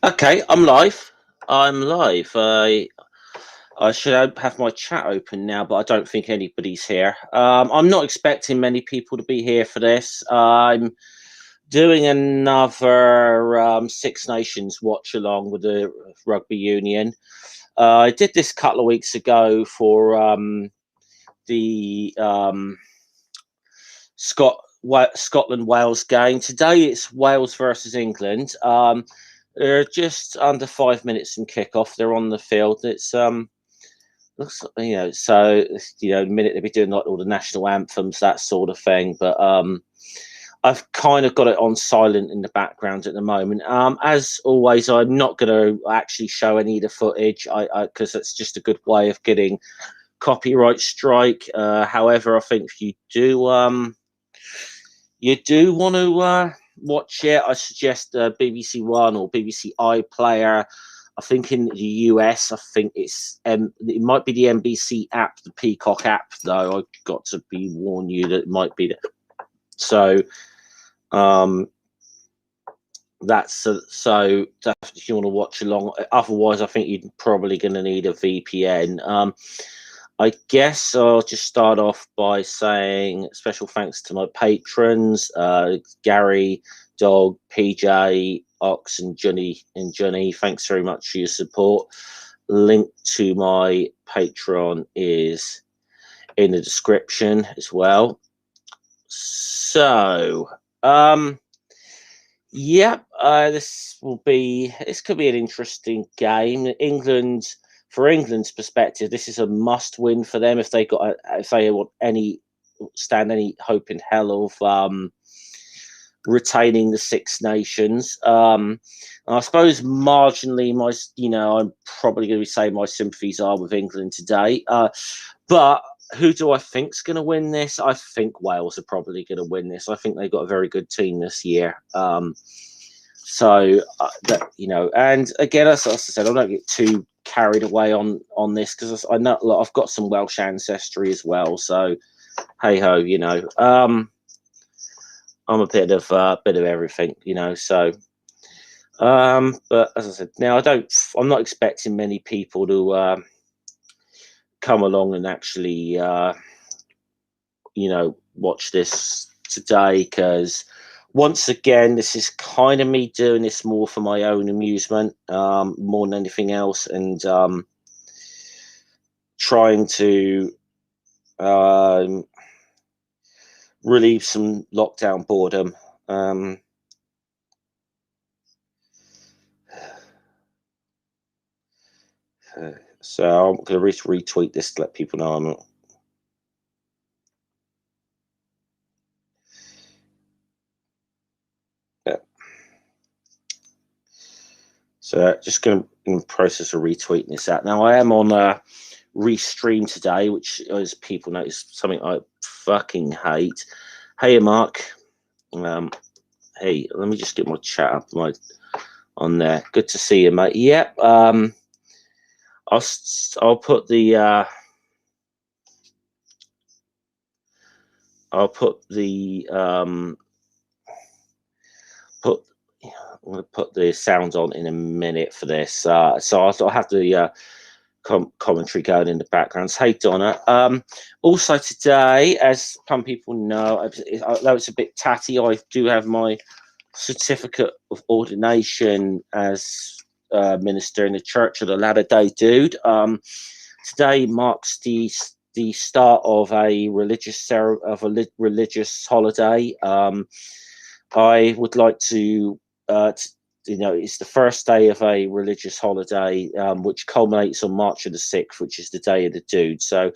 Okay, I'm live. I'm live. I should have my chat open now, but I don't think anybody's here. I'm not expecting many people to be here for this. I'm doing another Six Nations watch along with the rugby union. I did this a couple of weeks ago for the Scotland Wales game. Today it's Wales versus England. They're just under 5 minutes from kickoff. They're on the field. It's looks so the minute they'll be doing like all the national anthems, that sort of thing. But I've kind of got it on silent in the background at the moment. As always, I'm not going to actually show any of the footage, because it's just a good way of getting copyright strike. However, I think if you do want to watch it, I suggest BBC One or BBC iPlayer. I think in the US, I think it might be the NBC app, the Peacock app, though. I've got to be warn you that it might be so. That's so if you want to watch along. Otherwise, I think you're probably going to need a VPN. I guess I'll just start off by saying special thanks to my patrons, Gary, Dog, PJ, Ox, and Johnny. Thanks very much for your support. Link to my Patreon is in the description as well. So, this could be an interesting game. For England's perspective, this is a must-win for them if they want any hope in hell of retaining the Six Nations. I suppose marginally, I'm probably going to be saying my sympathies are with England today. But who do I think's going to win this? I think Wales are probably going to win this. I think they've got a very good team this year. And again, as I said, I don't get too carried away on this because I know I've got some Welsh ancestry as well. So hey ho, I'm a bit of everything, So, but as I said, now I'm not expecting many people to come along and actually, watch this today because. Once again, this is kind of me doing this more for my own amusement, more than anything else, and trying to relieve some lockdown boredom. So I'm going to retweet this to let people know I'm not. So just going to in the process of retweeting this out. Now I am on Restream today, which, as people know, is something I fucking hate. Hey, Mark. Hey, let me just get my chat up on there. Good to see you, mate. Yep. I'll put the I'm going to put the sound on in a minute for this. So I'll have the commentary going in the background. Hey, Donna. Also today, as some people know, though it's a bit tatty, I do have my certificate of ordination as minister in the Church of the Latter-day Dude. Today marks the start of a religious holiday. I would like to, it's the first day of a religious holiday, which culminates on March of the 6th, which is the Day of the Dude. So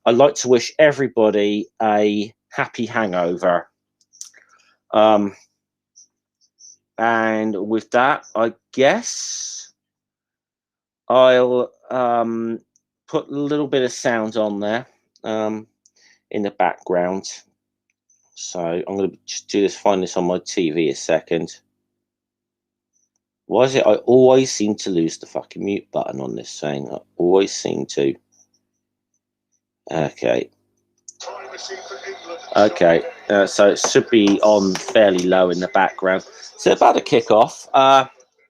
I'd like to wish everybody a happy hangover. And with that, I guess I'll put a little bit of sound on there in the background. So I'm going to just find this on my TV a second. Why is it I always seem to lose the fucking mute button on this thing? I always seem to. Okay. Okay, so it should be on fairly low in the background. So about to kick off.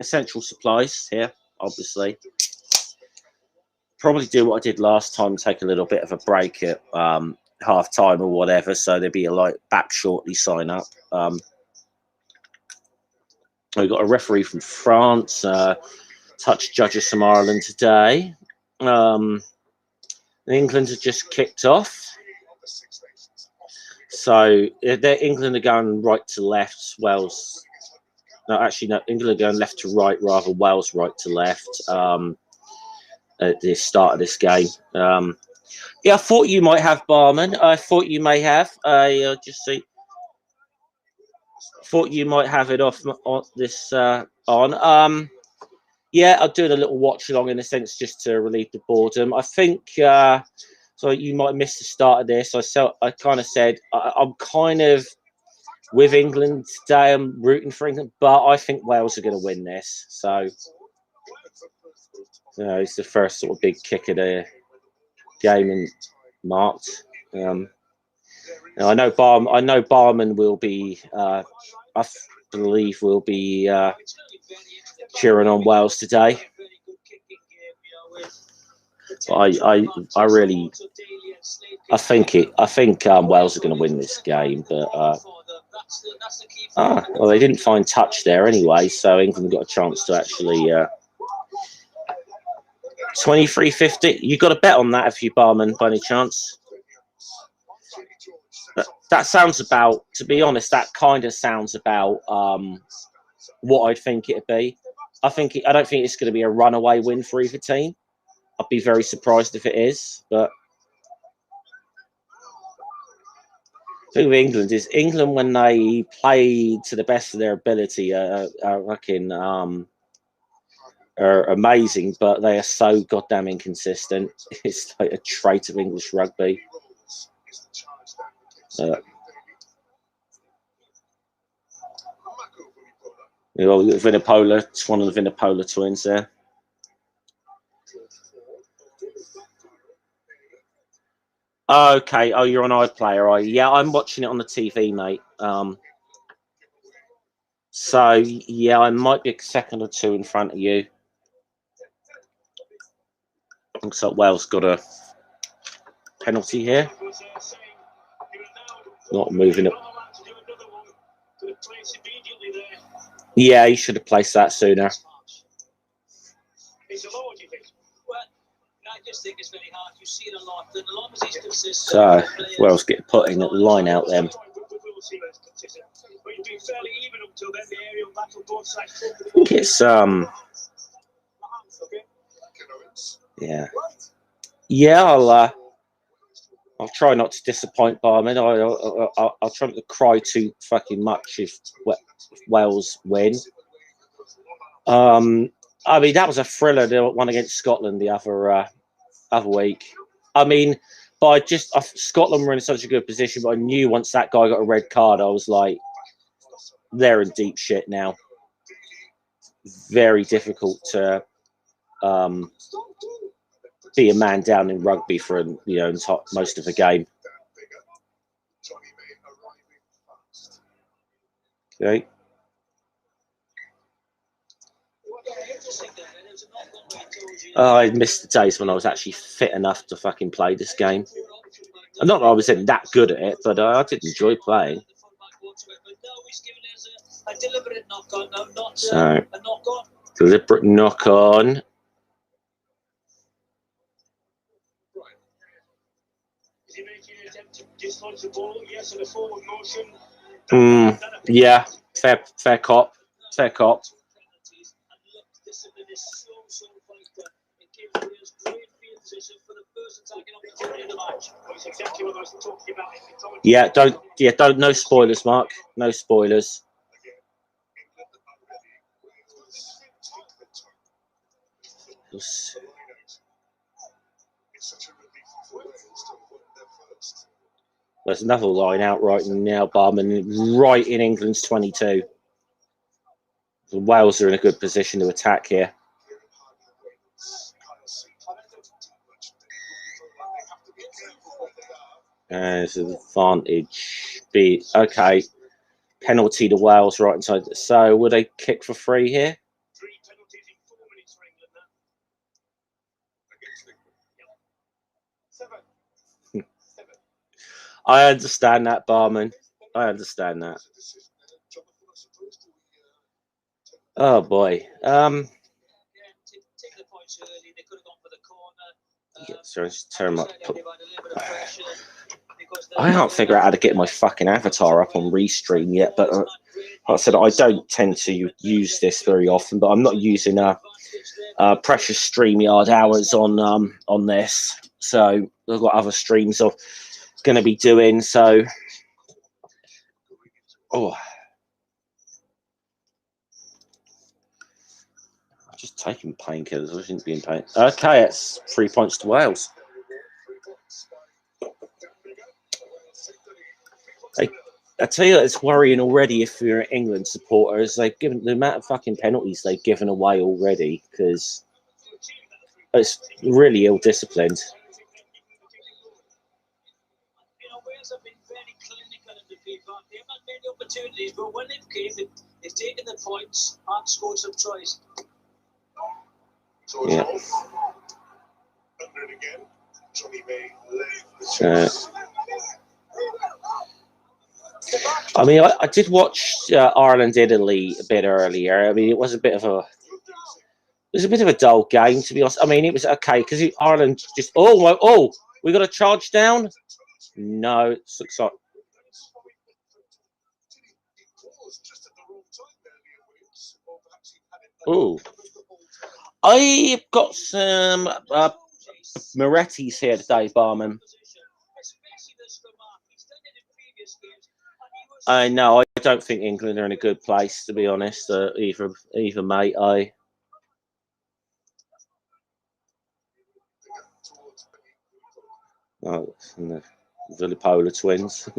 essential supplies here, obviously. Probably do what I did last time, take a little bit of a break at half time or whatever, so there'd be a like back shortly sign up. We've got a referee from France, touch judges from Ireland today. England have just kicked off. So England are going right to left, Wales. No, actually, no, England are going left to right, rather, Wales right to left at the start of this game. Yeah, I thought you might have Barman. I thought you may have. Just see. Thought you might have it off on this on. Yeah, I'll do a little watch along in a sense just to relieve the boredom. I think so. You might have missed the start of this. I kind of said I'm kind of with England today. I'm rooting for England, but I think Wales are going to win this. So, it's the first sort of big kick of the game and marked. I know Barman will be. I believe will be cheering on Wales today. I think Wales are going to win this game, but well, they didn't find touch there anyway, so England got a chance to actually 23.50. You got a bet on that if you Barman by any chance? That sounds about, to be honest, that kind of sounds about what I'd think it'd be. I don't think it's going to be a runaway win for either team. I'd be very surprised if it is, but the thing with England is when they play to the best of their ability are amazing, but they are so goddamn inconsistent. It's like a trait of English rugby. Vinipola, it's one of the Vinipola twins there. Okay. Oh, you're on iPlayer, are you? Yeah, I'm watching it on the TV, mate. So yeah, I might be a second or two in front of you. Looks like Wales got a penalty here. Not moving it. Yeah, he should have placed that sooner. So Wales get putting at the line out then. I think it's yeah. I'll try not to disappoint Barman. I'll try not to cry too fucking much if Wales win. I mean, that was a thriller, the one against Scotland the other week. I mean, but Scotland were in such a good position, but I knew once that guy got a red card, I was like, they're in deep shit now. Very difficult to be a man down in rugby for most of the game. Okay. I missed the days when I was actually fit enough to fucking play this game. Not that I was that good at it, but I did enjoy playing. So, deliberate knock on. Yeah, fair cop. Yeah, no spoilers, Mark. No spoilers. There's another line out right now, Barman, right in England's 22. The Wales are in a good position to attack here. There's an advantage. Okay. Penalty to Wales right inside. So would they kick for free here? I understand that, Barman. I understand that. Oh boy. Yeah, sorry, just turn my. I can't figure out how to get my fucking avatar up on Restream yet, but like I said, I don't tend to use this very often. But I'm not using precious StreamYard hours on this, so I've got other streams I'm going to be doing. So, oh. Just taking painkillers. I shouldn't be in pain. Okay, it's 3 points to Wales. I tell you, it's worrying already if you're England supporters. They've given the amount of fucking penalties they've given away already because it's really ill disciplined. Wales have been very clinical in the feedback. They've had many opportunities, but when they've came, they've taken the points and scored some tries. Yeah. I mean, I did watch Ireland Italy a bit earlier. I mean, it was a bit of a dull game, to be honest. I mean, it was okay because Ireland just we got a charge down. No, it looks like. Oh, I've got some Moretti's here today, Barman. I know. I don't think England are in a good place, to be honest. Either, mate. Oh, and the Villapola twins.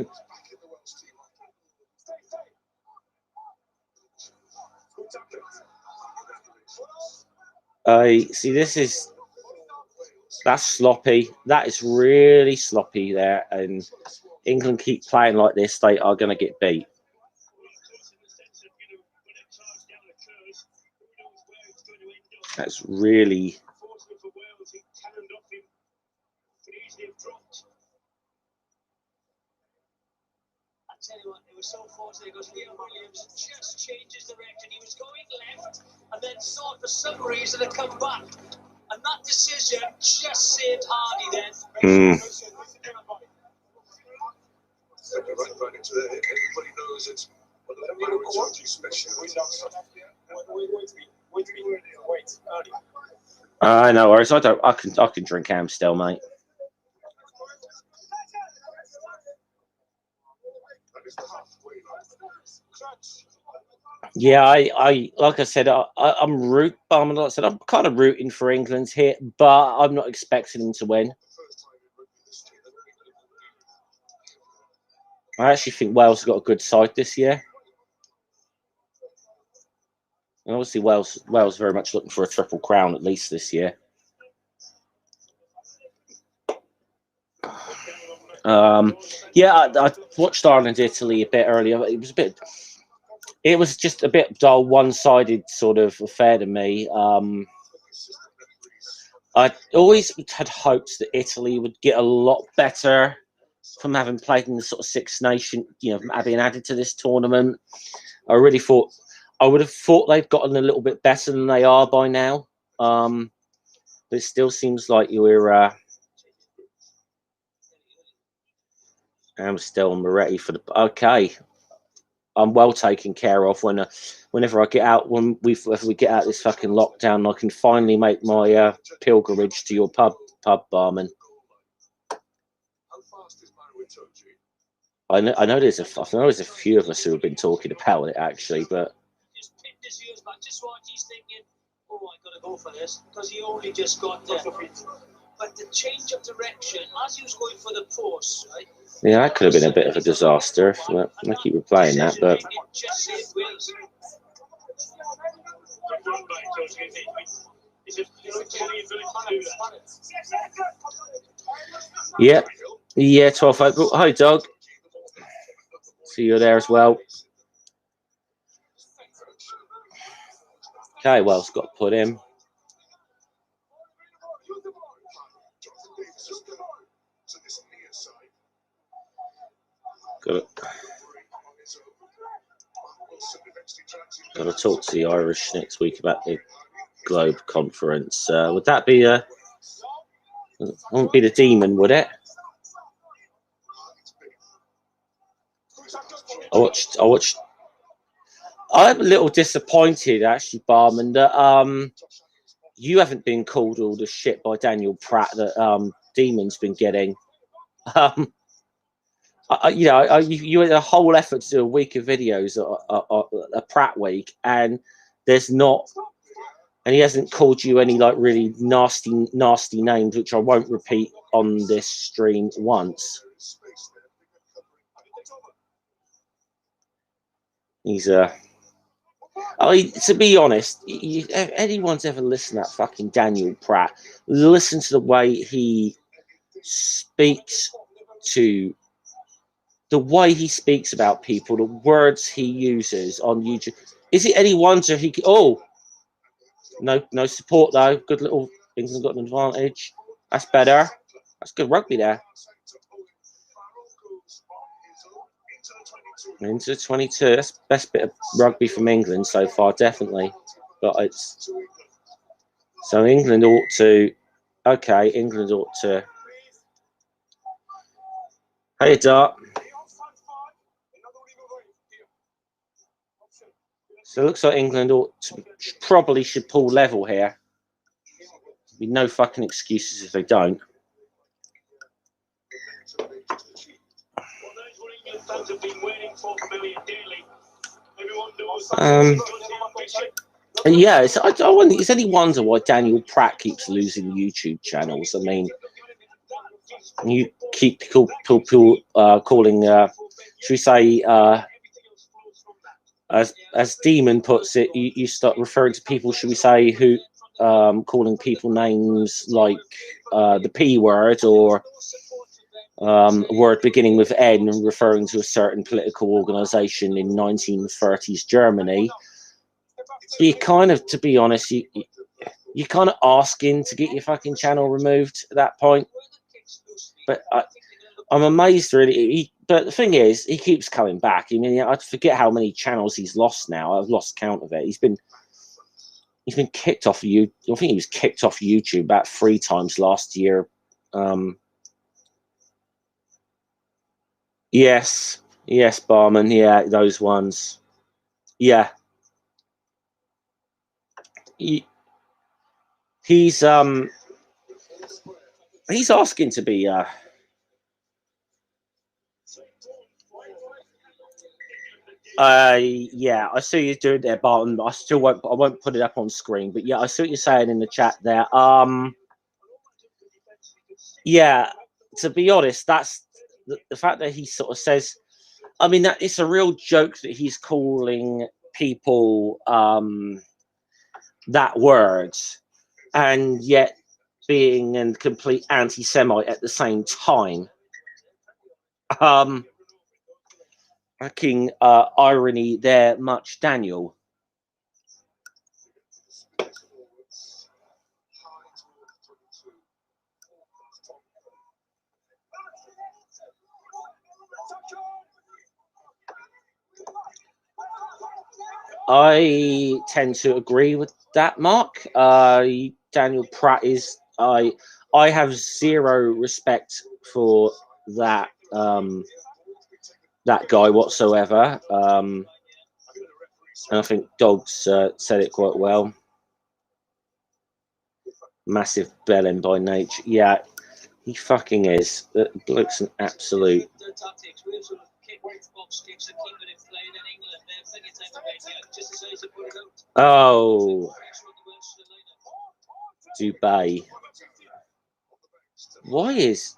I see. That's sloppy. That is really sloppy there, and England keep playing like this, they are going to get beat. That's really. I tell you what, it was so fortunate because Liam Williams just changes direction. He was going left and then thought for some reason to come back. And that decision just saved Hardy then. Everybody knows it's no worries. I can drink Amstel, mate. Yeah, I like I said, I'm I'm kind of rooting for England's here, but I'm not expecting them to win. I actually think Wales have got a good side this year. And obviously, Wales very much looking for a triple crown at least this year. Yeah, I watched Ireland Italy a bit earlier. It was just a bit dull, one-sided sort of affair to me. I always had hopes that Italy would get a lot better from having played in the sort of Six Nation, being added to this tournament. I would have thought they've gotten a little bit better than they are by now. But it still seems like I'm still Moretti for the okay. I'm well taken care of whenever I get out. If we get out this fucking lockdown, I can finally make my pilgrimage to your pub, Barman. I know there's a few of us who have been talking about it actually, but. Oh, I gotta go for this because he only just got there. But the change of direction as he was going for the post, right? Yeah, that could have been a bit of a disaster if I keep replaying that, but. Yep. Yeah, 12 April. Hi, Doug. See you there as well. Okay, well, it's got to put him. Got to talk to the Irish next week about the Globe conference. Would that be a? It wouldn't be the Demon, would it? I watched. I'm a little disappointed, actually, Barman, that you haven't been called all the shit by Daniel Pratt that Demon's been getting. You had a whole effort to do a week of videos, a Pratt week, and there's not, and he hasn't called you any like really nasty names, which I won't repeat on this stream once. He's to be honest, if anyone's ever listened to that fucking Daniel Pratt, listen to the way he speaks about people, the words he uses on YouTube. Is it any wonder he? No support though. Good little England got an advantage. That's better. That's good rugby there. Into 22. That's the best bit of rugby from England so far, definitely. But it's so England ought to. Okay, England ought to. Hey, Dart. So it looks like England probably should pull level here. There'll be no fucking excuses if they don't. Yeah, I wonder, it's any wonder why Daniel Pratt keeps losing YouTube channels. I mean, you keep people calling, should we say, as Demon puts it, you start referring to people, should we say, who calling people names like the P word or a word beginning with N and referring to a certain political organization in 1930s Germany. You kind of, to be honest, you're kind of asking to get your fucking channel removed at that point. But I'm amazed, really. But the thing is, he keeps coming back. I mean, I forget how many channels he's lost now. I've lost count of it. He's been kicked off I think he was kicked off YouTube about 3 times last year. Yes, Barman. Yeah, those ones. Yeah. He's asking to be yeah, I see you doing there, Barton. I won't put it up on screen, but yeah, I see what you're saying in the chat there. Yeah, to be honest, that's the fact that he sort of says, I mean, that it's a real joke that he's calling people that word, and yet being a complete anti-Semite at the same time. Fucking irony there, much, Daniel. I tend to agree with that, Mark. Daniel Pratt is I have zero respect for that that guy whatsoever. And I think Dogs said it quite well. Massive bellend by nature. Yeah, he fucking is. The bloke's an absolute. Oh, Dubai. Why is?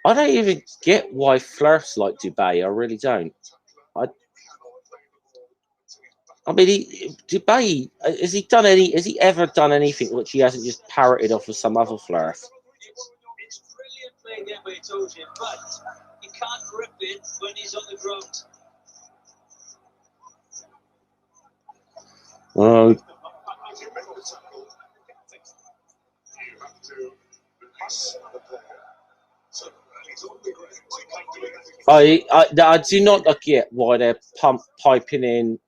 I don't even get why Flirf's like Dubai. I really don't. I mean, Dubai, has he ever done anything which he hasn't just parroted off of some other Flirf? It's brilliant playing game where he told you, but you can't rip it when he's on the ground. Well, I do not get why they're piping in.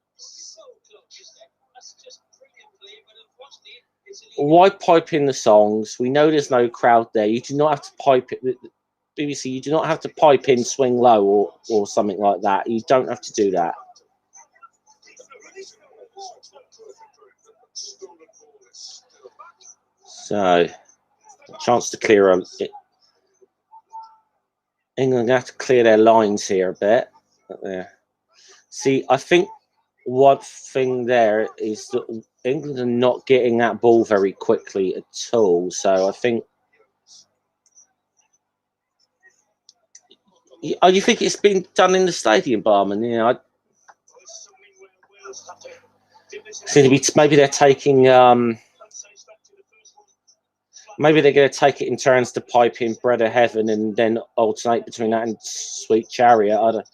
Why pipe in the songs? We know there's no crowd there. You do not have to pipe it. BBC, you do not have to pipe in Swing Low or something like that. You don't have to do that. So, a chance to clear them. England have to clear their lines here a bit. See, I think one thing there is that England are not getting that ball very quickly at all. So I think. Oh, you think it's been done in the stadium, Barman? Yeah, maybe they're taking. Maybe they're going to take it in turns to pipe in Bread of Heaven and then alternate between that and Sweet Chariot. I don't.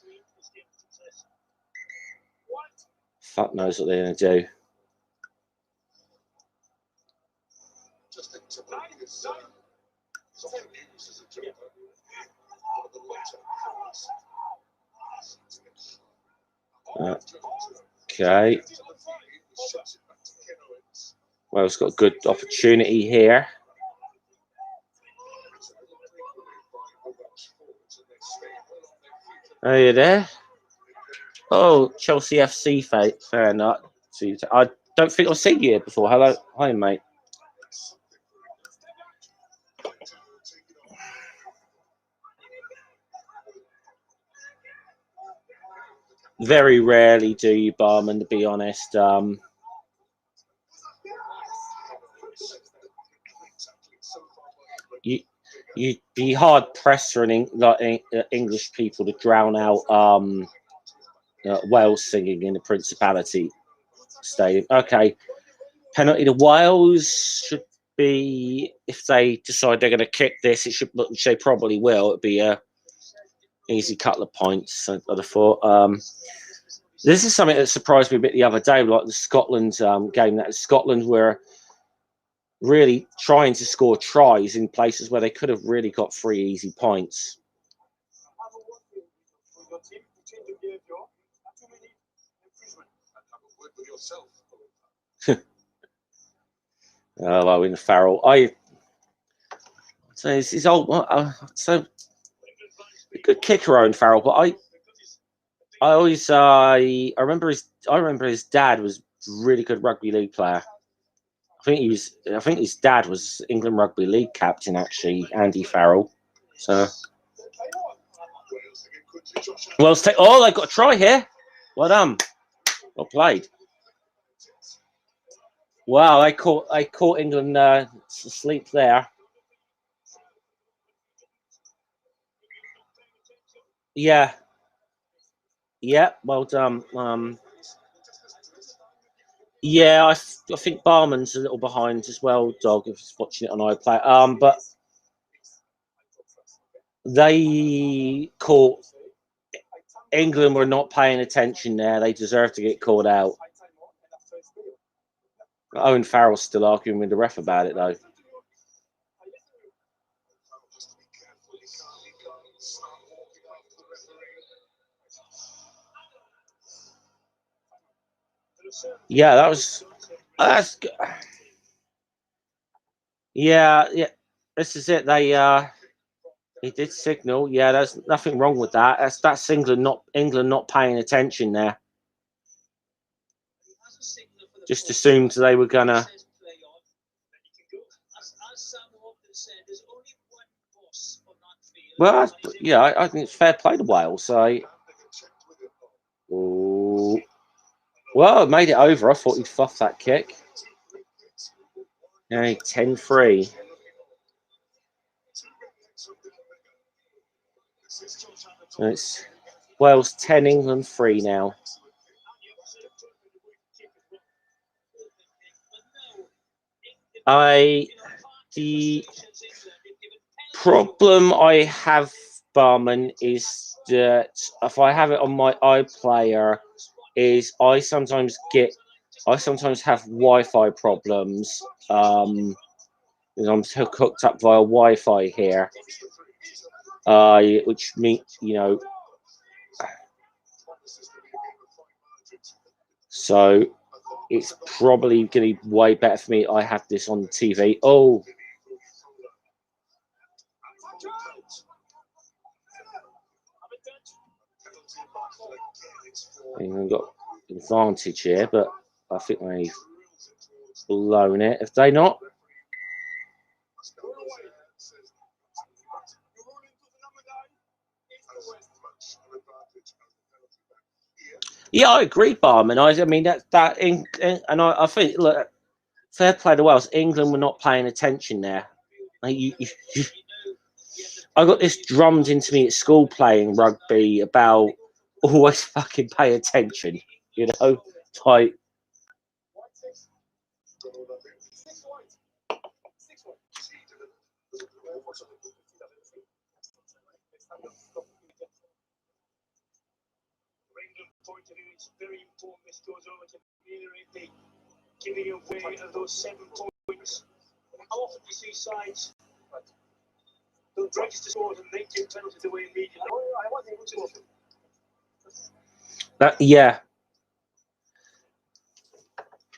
Fuck knows what they're going to do. Okay. Wales got a good opportunity here. Are you there? Oh, Chelsea FC, fair enough. I don't think I've seen you here before. Hello, hi, mate. Very rarely do you, Barman, to be honest. You'd be hard pressed for English people to drown out Wales singing in the Principality Stadium. Okay, penalty to Wales should be, if they decide they're going to kick this, it should, which they probably will. It'd be a easy couple of points. I'd have thought. This is something that surprised me a bit the other day, like the Scotland game. That Scotland were really trying to score tries in places where they could have really got 3 easy points. Oh, in Farrell, so he's old. So a good kicker, Owen Farrell, but I remember his dad was a really good rugby league player. I think his dad was England Rugby League captain, actually, Andy Farrell. So, Wales take. Oh, they've got a try here. Well done. Well played. Wow, I caught England asleep there. Yeah. Yeah. Well done. Yeah, I think Barman's a little behind as well, Dog, if he's watching it on iPlayer. But they caught. England were not paying attention there. They deserve to get called out. Owen Farrell's still arguing with the ref about it, though. Yeah, that's good. Yeah. This is it. He did signal. Yeah, there's nothing wrong with that. That's England not paying attention there. Just assumed they were gonna. Well, yeah, I think it's fair play to Wales. So, well, it made it over. I thought he'd fluff that kick. Yeah, 10-3. So it's Wales 10, England 3 now. The problem I have, Barman, is that if I have it on my iPlayer, is I sometimes have Wi-Fi problems. I'm hooked up via Wi-Fi here. which means, you know, so it's probably going to be way better for me. I have this on the TV. Oh. England got advantage here, but I think they've blown it. Have they not? Yeah, I agree, Barman. I mean and I think, look, fair play to Wales. England were not paying attention there. I got this drummed into me at school playing rugby about always fucking pay attention, you know, like. Very important this goes over to ameliorate the giving away of those 7 points. How often do you see sides don't register scores and they give penalties away immediately? I wasn't able to.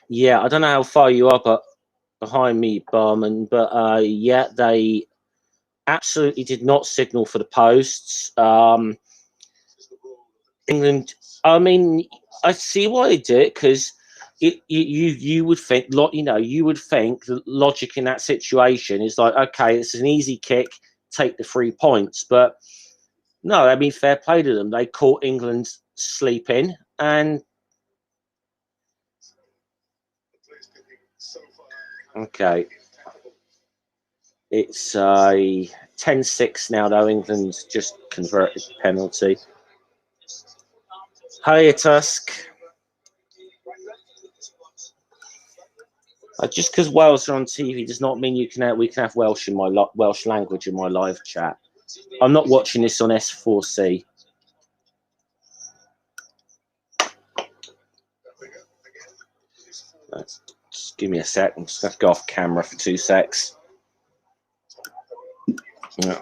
Yeah, I don't know how far you are, but behind me, Barman. But yeah, they absolutely did not signal for the posts. England, I mean, I see why they did it, because you would think, you know, you would think the logic in that situation is like, okay, it's an easy kick, take the 3 points. But no, I mean, fair play to them. They caught England sleeping, and okay, it's a 10-6 now, though. England's just converted the penalty. Hiya, Tusk. Just because Wales are on TV does not mean we can have Welsh in my Welsh language in my live chat. I'm not watching this on S4C. Just give me a sec. I'm just going to go off camera for 2 secs. Yeah.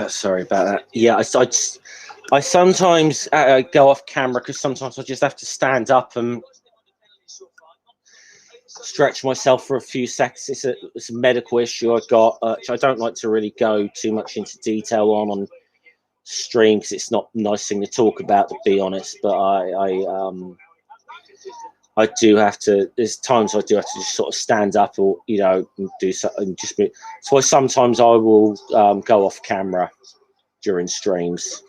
Sorry about that. Yeah, I sometimes go off camera because sometimes I just have to stand up and stretch myself for a few seconds. It's a medical issue I've got, which I don't like to really go too much into detail on stream, because it's not a nice thing to talk about, to be honest. But I do have to. There's times I do have to just sort of stand up, or, you know, and do something. So sometimes I will go off camera during streams.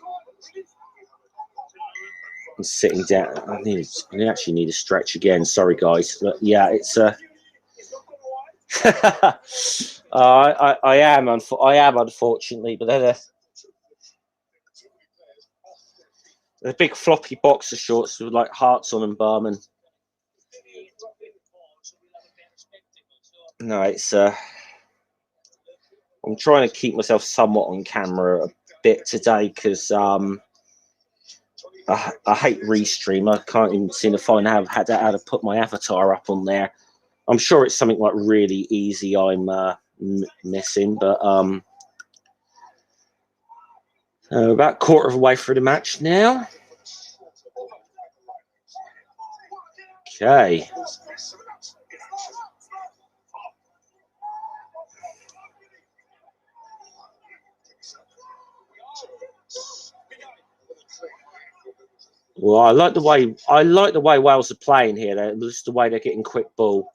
And sitting down. I actually need a stretch again. Sorry, guys. But yeah, it's I am unfortunately, but they're big floppy boxer shorts with like hearts on them, Barman. No, it's I'm trying to keep myself somewhat on camera a bit today, because I hate Restream. I can't even seem to find how to put my avatar up on there. I'm sure it's something like really easy I'm missing, but about quarter of the way through the match now. Okay. Well, I like the way Wales are playing here. Just the way they're getting quick ball.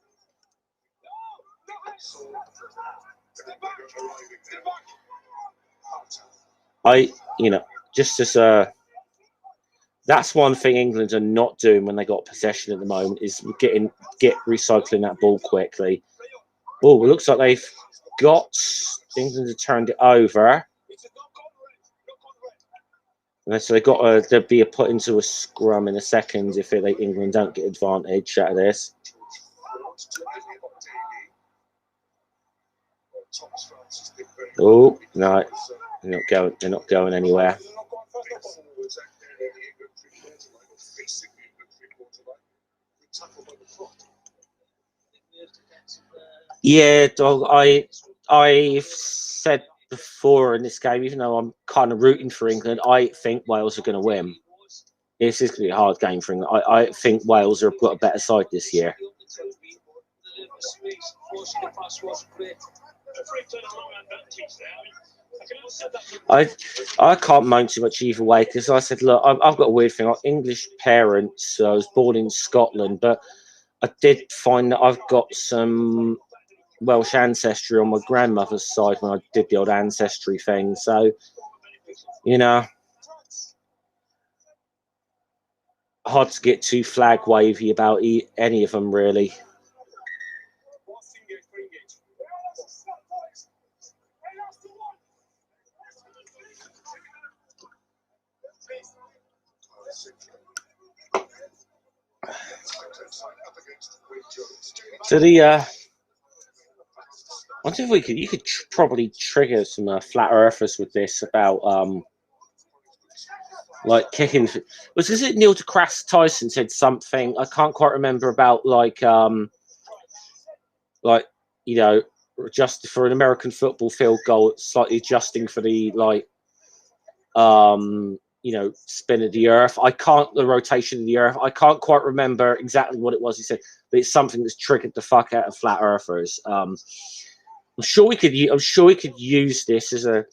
Just as that's one thing England are not doing when they got possession at the moment, is recycling that ball quickly. Oh, it looks like they've got England have turned it over. So they got they'll be put into a scrum in a second if England don't get advantage out of this. Oh no, they're not going anywhere. Yeah, dog. I've said before in this game, even though I'm kind of rooting for England, I think Wales are going to win. This is going to be a hard game for England. I think Wales have got a better side this year. I can't moan too much either way because I said, look, I've got a weird thing. English parents. I was born in Scotland, but I did find that I've got some Welsh ancestry on my grandmother's side when I did the old ancestry thing. So, you know, hard to get too flag wavy about any of them, really. So I wonder if you could probably trigger some flat earthers with this about like kicking. Was it Neil deGrasse Tyson said something? I can't quite remember about like you know, just for an American football field goal, slightly adjusting for the you know, spin of the earth. The rotation of the earth. I can't quite remember exactly what it was he said, but it's something that's triggered the fuck out of flat earthers. I'm sure we could use this as a.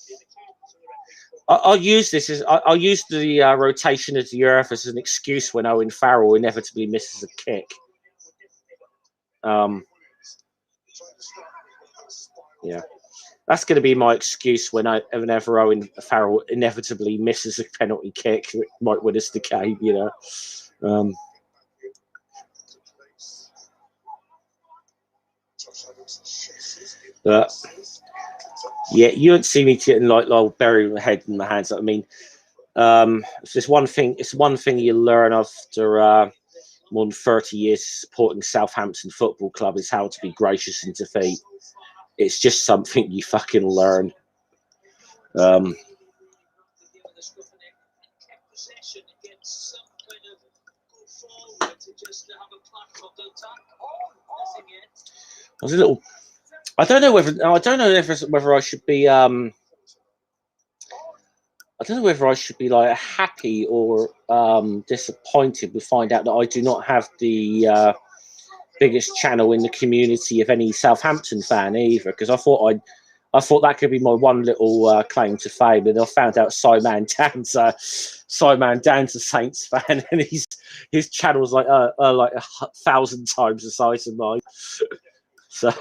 I'll use the rotation of the earth as an excuse when Owen Farrell inevitably misses a kick. Yeah. That's going to be my excuse whenever Owen Farrell inevitably misses a penalty kick. It might win us the game, you know. But yeah, you don't see me getting like burying my head in my hands. I mean, it's just one thing. It's one thing you learn after more than 30 years supporting Southampton Football Club is how to be gracious in defeat. It's just something you fucking learn. I don't know whether I should be I don't know whether I should be like happy or disappointed to find out that I do not have the biggest channel in the community of any Southampton fan either, because I thought that could be my one little claim to fame, and I found out Simon Dan's a Saints fan, and his channel's like 1,000 times the size of mine. So.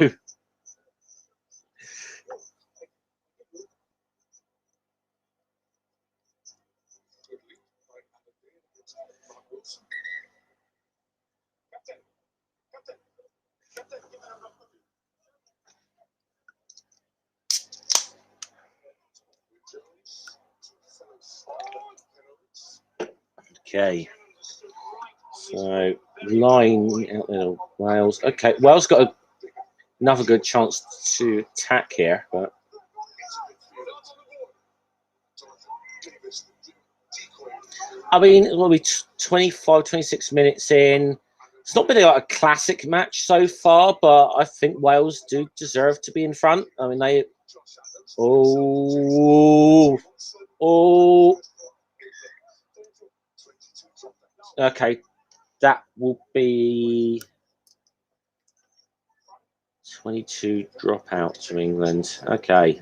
Okay, so line out there, Wales. Okay, Wales got another good chance to attack here, but I mean, it'll be 25, 26 minutes in. It's not been like a classic match so far, but I think Wales do deserve to be in front. I mean, they. Oh. Okay, that will be 22 dropouts from England. Okay.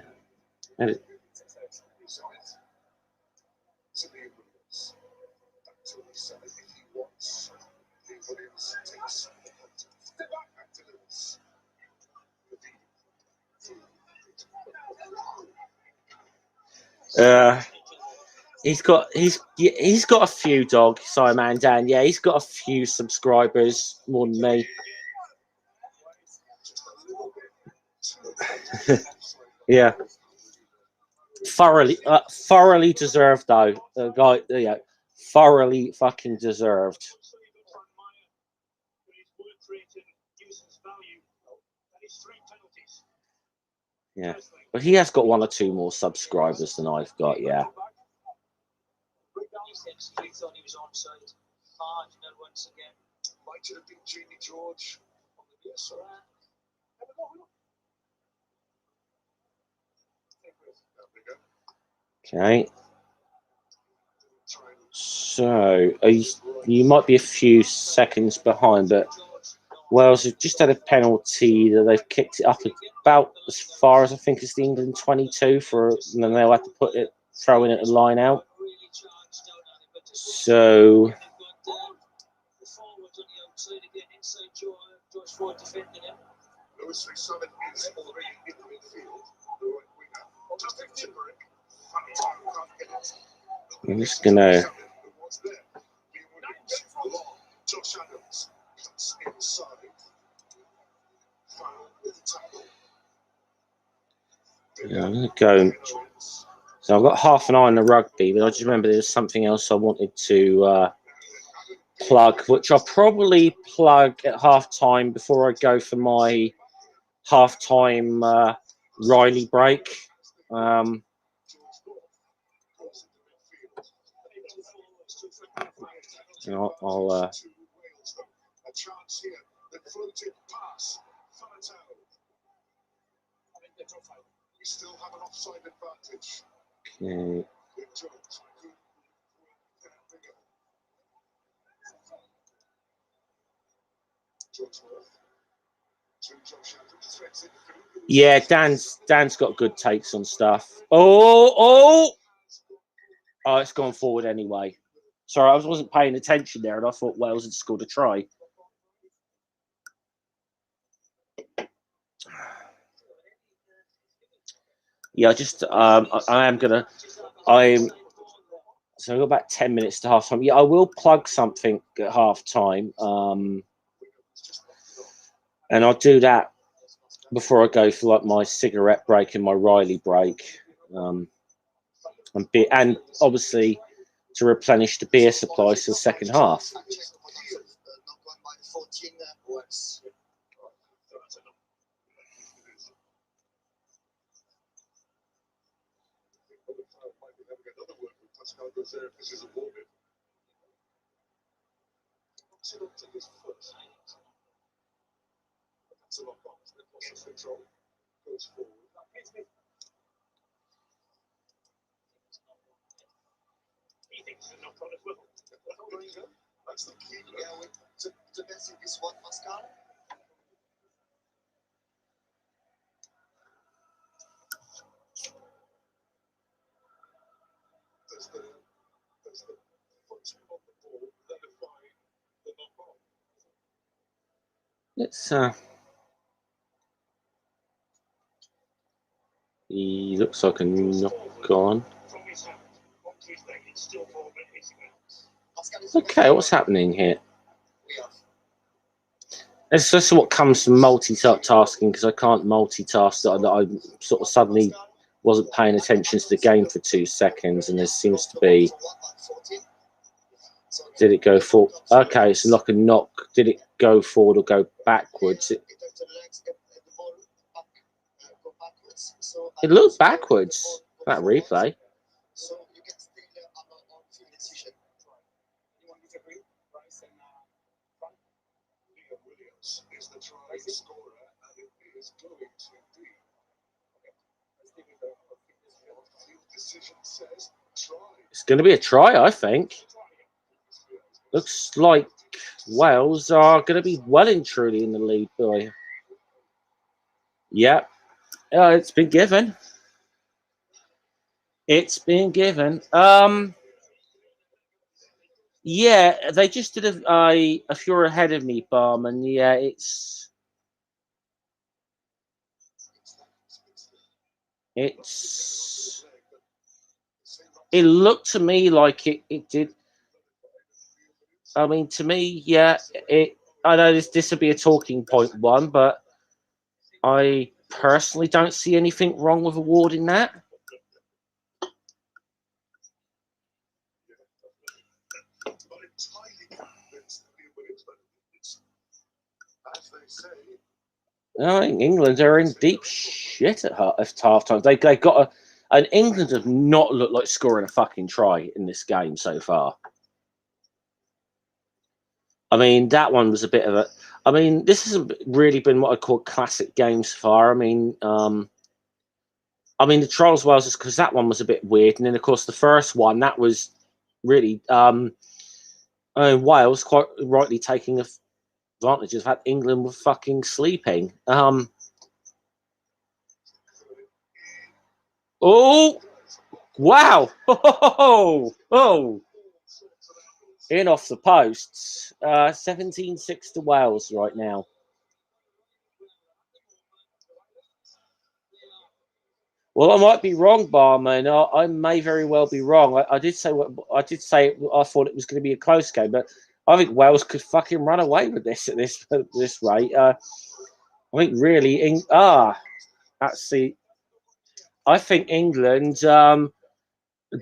He's got a few, dog, Simon Dan. Yeah, he's got a few subscribers, more than me. Yeah. thoroughly deserved though. The guy, yeah, thoroughly fucking deserved. Yeah, but he has got 1 or 2 more subscribers than I've got. Yeah. Okay. So you might be a few seconds behind, but Wales have just had a penalty that they've kicked it up about as far as I think it's the England 22 and then they'll have to throw in at the line out. So I'm just gonna. Yeah, I'm gonna go. So I've got half an eye on the rugby, but I just remember there's something else I wanted to plug, which I'll probably plug at half-time before I go for my half-time Riley break. I'll okay. Yeah, Dan's got good takes on stuff. Oh, it's gone forward anyway. Sorry, I wasn't paying attention there, and I thought Wales had scored a try. Yeah, so I've got about 10 minutes to half time. Yeah, I will plug something at half time. And I'll do that before I go for like my cigarette break and my Riley break. And obviously to replenish the beer supplies for the second half. He looks like a knock on. Okay, what's happening here? This is what comes from multitasking, because I can't multitask. That I sort of suddenly wasn't paying attention to the game for 2 seconds, and there seems to be. Did it go forward? Okay, it's like a knock. Did it go forward or go backwards? It looked backwards. That replay. It's going to be a try, I think. Looks like Wales are going to be well and truly in the lead, boy. Yeah, it's been given. It's been given. Yeah, they just did a if you're ahead of me, Barman. Yeah, it looked to me like it did. I mean, to me, yeah, I know this would be a talking point one, but I personally don't see anything wrong with awarding that. I think England are in deep shit at half time. They got and England have not looked like scoring a fucking try in this game so far. I mean, that one was a bit of a. I mean, this hasn't really been what I call classic games so far. I mean, the Trials Wales is because that one was a bit weird, and then of course the first one that was really Wales quite rightly taking advantage of that England were fucking sleeping. Oh, wow! Oh. In off the posts. 17-6 to Wales right now. Well, I might be wrong, Barman. I may very well be wrong. I did say I thought it was going to be a close game, but I think Wales could fucking run away with this at this rate. I think really, I think England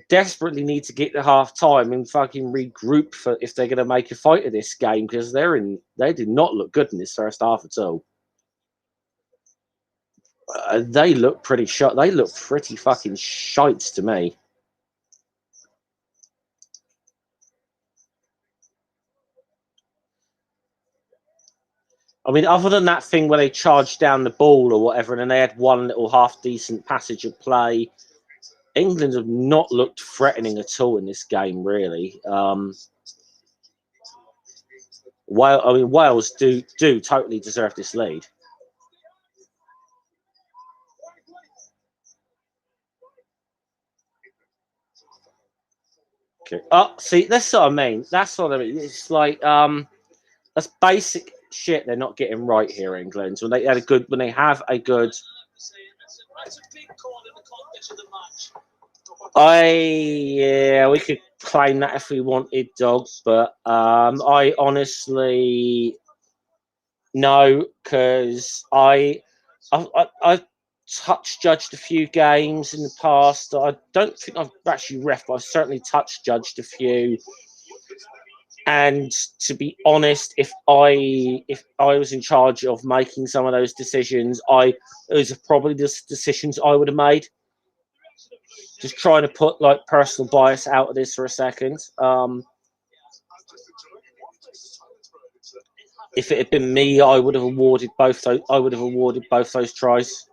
desperately need to get to half time and fucking regroup for if they're going to make a fight of this game because they did not look good in this first half at all. They look pretty shot. They look pretty fucking shites to me. I mean, other than that thing where they charged down the ball or whatever, and then they had one little half-decent passage of play, England have not looked threatening at all in this game, really. Wales do totally deserve this lead. Okay. Oh, see, that's what I mean. That's what I mean. It's like that's basic shit they're not getting right here, England. When they have a good. We could claim that if we wanted, dogs, but I honestly no, because I've touch judged a few games in the past. I don't think I've actually ref, but I've certainly touch judged a few. And to be honest, if I was in charge of making some of those decisions, those are probably the decisions I would have made. Just trying to put like personal bias out of this for a second. If it had been me, I would have awarded both those tries.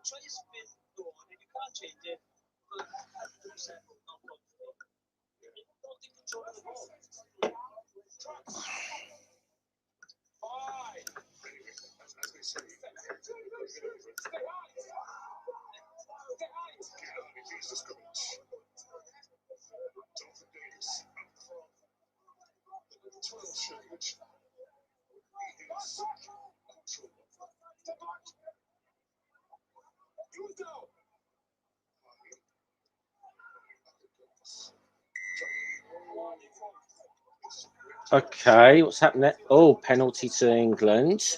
Okay, what's happening? Oh, penalty to England.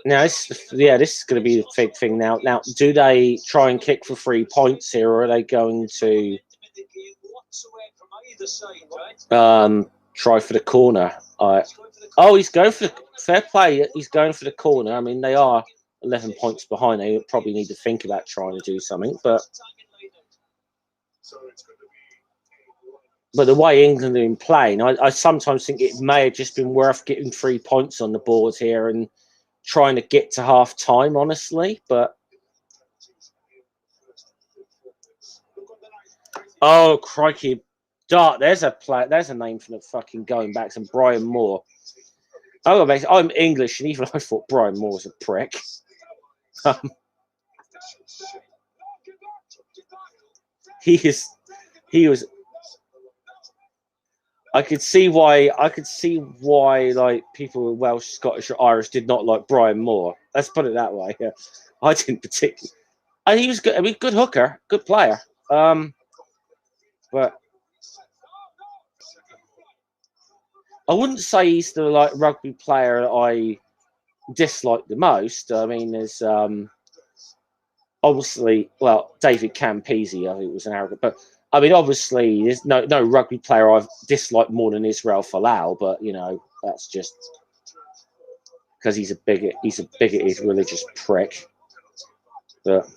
Now, this is going to be the big thing now. Now, do they try and kick for 3 points here, or are they going to try for the corner? He's going for the fair play. He's going for the corner. I mean, they are 11 points behind. They probably need to think about trying to do something, but the way England have been playing, I sometimes think it may have just been worth getting 3 points on the board here and trying to get to half time, honestly. But oh crikey, Dart! There's a name for the fucking going backs, and Brian Moore. Oh, I'm English, and even I thought Brian Moore was a prick. He was. I could see why like people who Welsh, Scottish, or Irish did not like Brian Moore. Let's put it that way. Yeah. I didn't particularly. He was good. I mean, good hooker, good player. But I wouldn't say he's the like rugby player that I dislike the most. I mean, there's obviously, well, David Campese, I think was an arrogant, but I mean, obviously, there's no rugby player I've disliked more than Israel Folau, but you know, That's just because he's a bigoted religious prick. But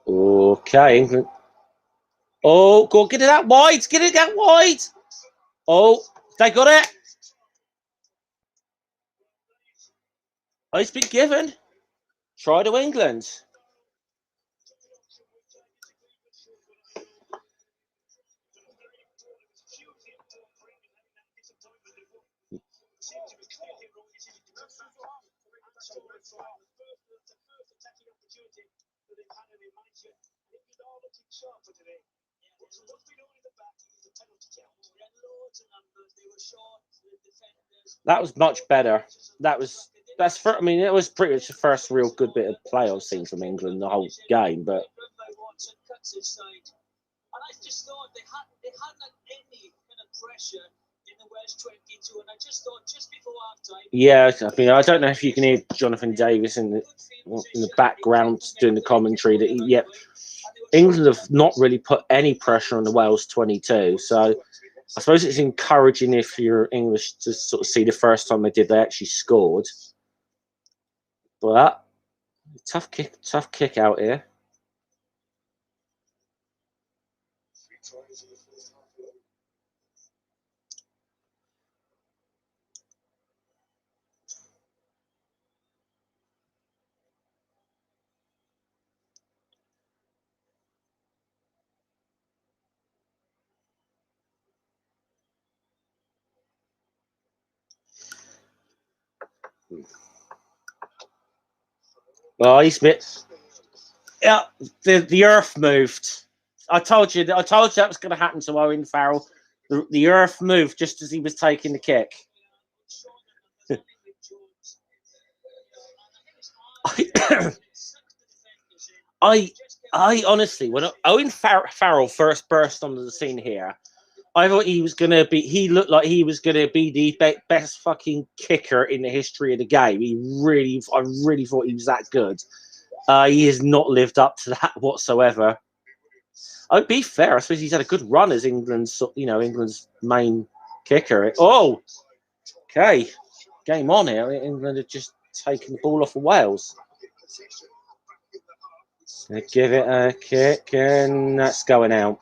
okay, England. Oh, go on, get it out wide. Get it out wide. Oh, they got it. Oh, it's been given. Try to England. That was much better. I mean, it was pretty much the first real good bit of play I've seen from England the whole game. But and I just thought they hadn't any kind of pressure in the Welsh 22, and I just thought just before half time. Yeah, I mean, I don't know if you can hear Jonathan Davis in the background doing the commentary that England have not really put any pressure on the Wales 22. So I suppose it's encouraging if you're English to sort of see the first time they actually scored. But tough kick out here. Oh, he's bit. Yeah, the earth moved. I told you that was going to happen to Owen Farrell. The earth moved just as he was taking the kick. I honestly, when Owen Farrell first burst onto the scene here, I thought he was going to be. He looked like he was going to be the best fucking kicker in the history of the game. I really thought he was that good. He has not lived up to that whatsoever. I'd be fair. I suppose he's had a good run as England's main kicker. Oh, okay, game on here. England have just taken the ball off of Wales. They give it a kick, and that's going out.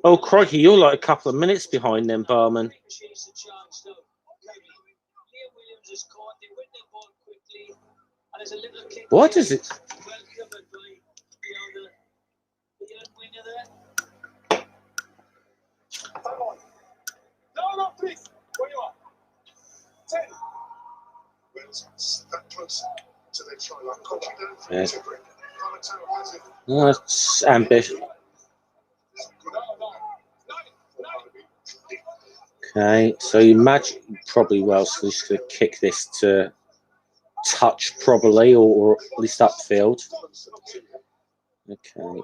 Oh, crikey, you're like a couple of minutes behind them, Barman. What is it? No, please. Where you are? 10. That close to their try line. That's ambitious. Okay, so you imagine probably Wales is going to kick this to touch, probably, or at least upfield. Okay.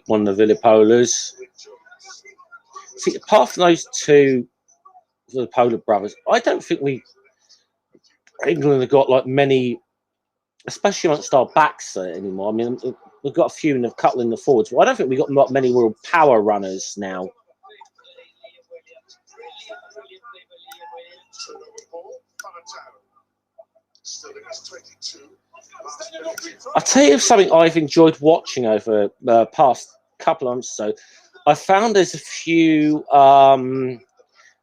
One of the Vilipolas. See, apart from those two Vilipola brothers, I don't think England have got like many, especially amongst our backs anymore. I mean, we've got a few and a couple in the forwards, but I don't think we've got many real power runners now. I'll tell you something I've enjoyed watching over the past couple of months or so. I found there's a few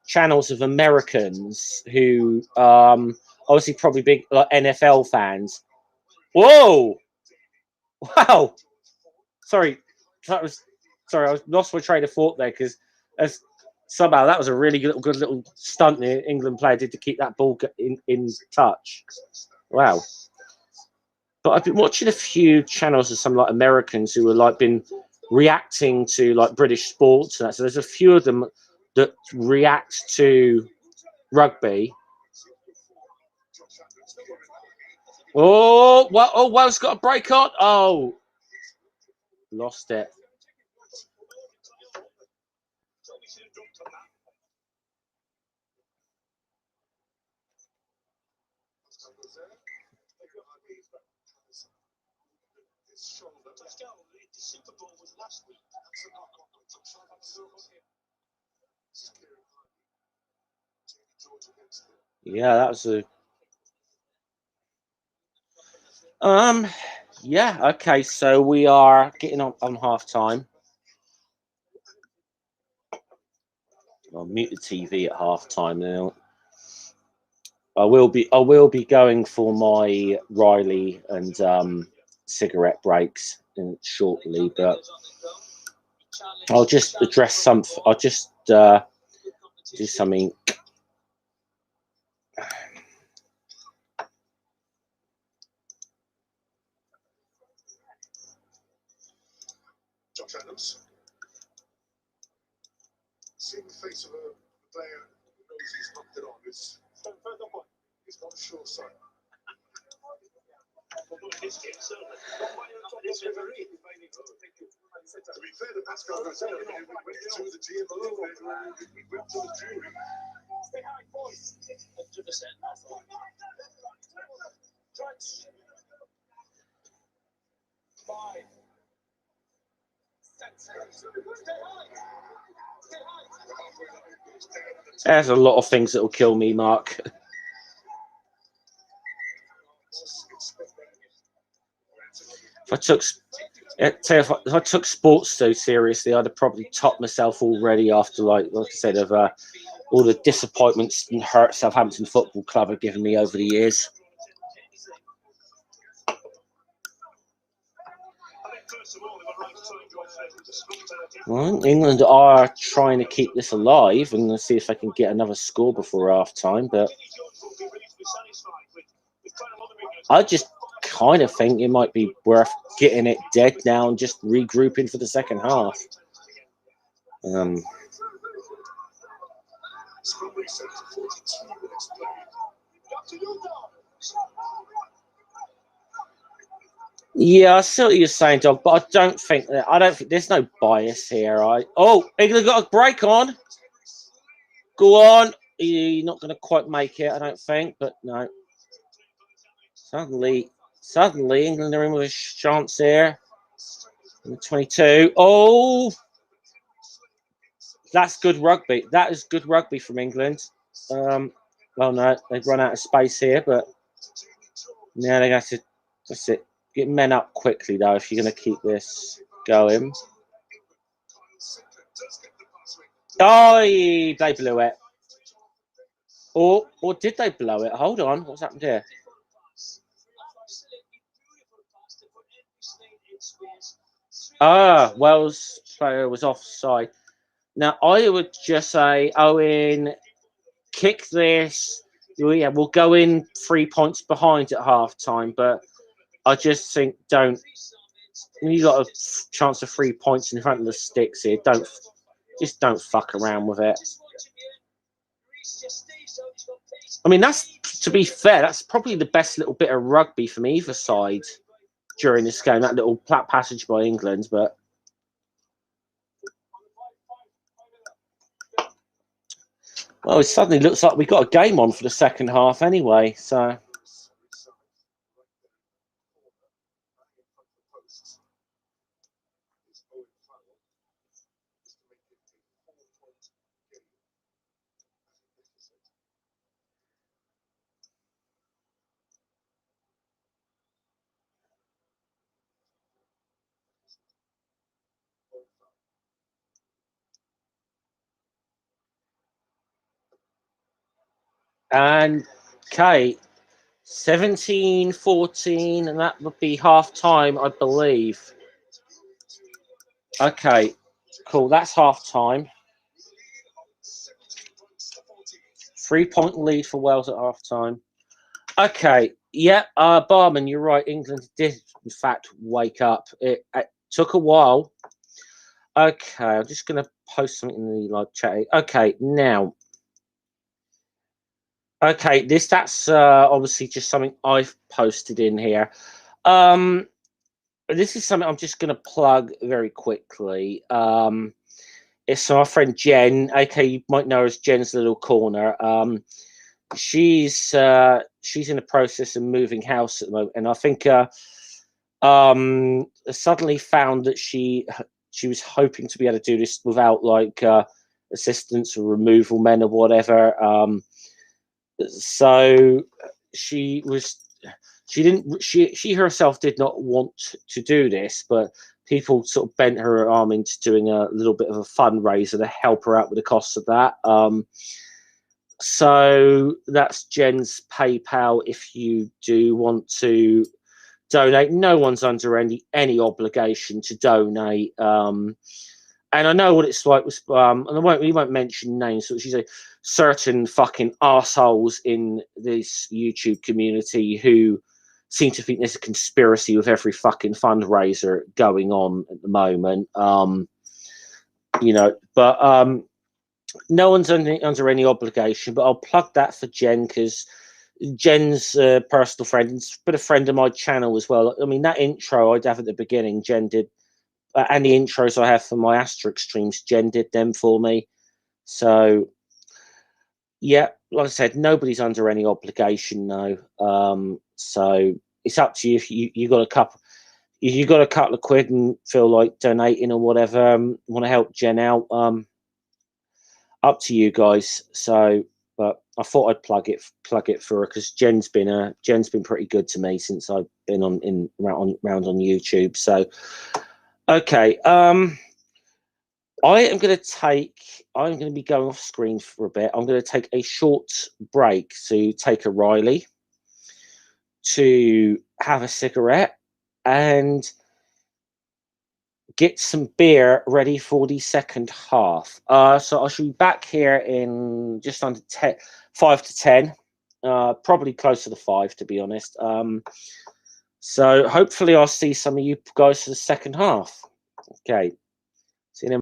channels of Americans who obviously probably big like NFL fans. Whoa! Wow! Sorry, I lost my train of thought there because somehow that was a really good little stunt the England player did to keep that ball in touch. Wow. But I've been watching a few channels of some like Americans who have been reacting to like British sports and that. So there's a few of them that react to rugby. Oh, well, Wales got a break on. Oh, lost it. The Super Bowl was last week. Yeah, that was a. Yeah. Okay. So we are getting on half time. I'll mute the TV at half time now. I will be going for my Riley and cigarette breaks shortly, but I'll just address something. I'll just do something. Josh Adams. Seeing the face of a player who knows he's knocked it on. It's not a sure sign. To be fair to Pascal Garcia, we went to the GM alone. We went to the jury. Stay high, boys. 100%. Five. There's a lot of things that will kill me, Mark. If I took sports so seriously, I'd have probably topped myself already after, like I said, of all the disappointments and hurt Southampton Football Club have given me over the years. Well, England are trying to keep this alive and see if they can get another score before half time, but I just kind of think it might be worth getting it dead now and just regrouping for the second half. Yeah, I see what you're saying, Dog, but I don't think there's no bias here. England got a break on. Go on. You're not going to quite make it, I don't think, but no. Suddenly, England are in with a chance here. 22. Oh, that's good rugby. That is good rugby from England. Well, no, they've run out of space here, but now they got to. That's it. Get men up quickly, though, if you're going to keep this going. Oh, they blew it. Or did they blow it? Hold on. What's happened here? Wells' player was offside. Now, I would just say, Owen, kick this. Yeah, we'll go in 3 points behind at half time, but I just think don't. You got a chance of 3 points in front of the sticks here. Don't fuck around with it. I mean, to be fair, that's probably the best little bit of rugby from either side during this game. That little passage by England, but. Well, it suddenly looks like we got a game on for the second half anyway, so. And Kate, 17-14, and that would be half time, I believe. Okay, cool. That's half time. 3 point lead for Wales at half time. Okay, yeah, Barman, you're right. England did, in fact, wake up. It took a while. Okay, I'm just going to post something in the live chat. Okay, now. Okay, that's obviously just something I've posted in here. This is something I'm just going to plug very quickly. It's my friend Jen, aka you might know her as Jen's Little Corner. She's in the process of moving house at the moment, and I think suddenly found that she was hoping to be able to do this without like assistance or removal men or whatever. So she was she herself did not want to do this, but people sort of bent her arm into doing a little bit of a fundraiser to help her out with the costs of that. So that's Jen's PayPal if you do want to donate. No one's under any obligation to donate. And I know what it's like with and we won't mention names, but she's a certain fucking assholes in this YouTube community who seem to think there's a conspiracy with every fucking fundraiser going on at the moment. But no one's under any obligation. But I'll plug that for Jen because Jen's a personal friend, and but a friend of my channel as well. I mean, that intro I'd have at the beginning, Jen did, and the intros I have for my Asterix streams, Jen did them for me. So, yeah, like I said, nobody's under any obligation, no. So it's up to you if you got a couple. If you got a couple of quid and feel like donating or whatever, want to help Jen out, up to you guys. So, but I thought I'd plug it for her because Jen's been pretty good to me since I've been around on YouTube. So, okay, I'm going to be going off screen for a bit. I'm going to take a short break to take a Riley, to have a cigarette, and get some beer ready for the second half. So I should be back here in just under 5 to 10, probably closer to 5 to be honest. So hopefully I'll see some of you guys for the second half. Okay, see you in a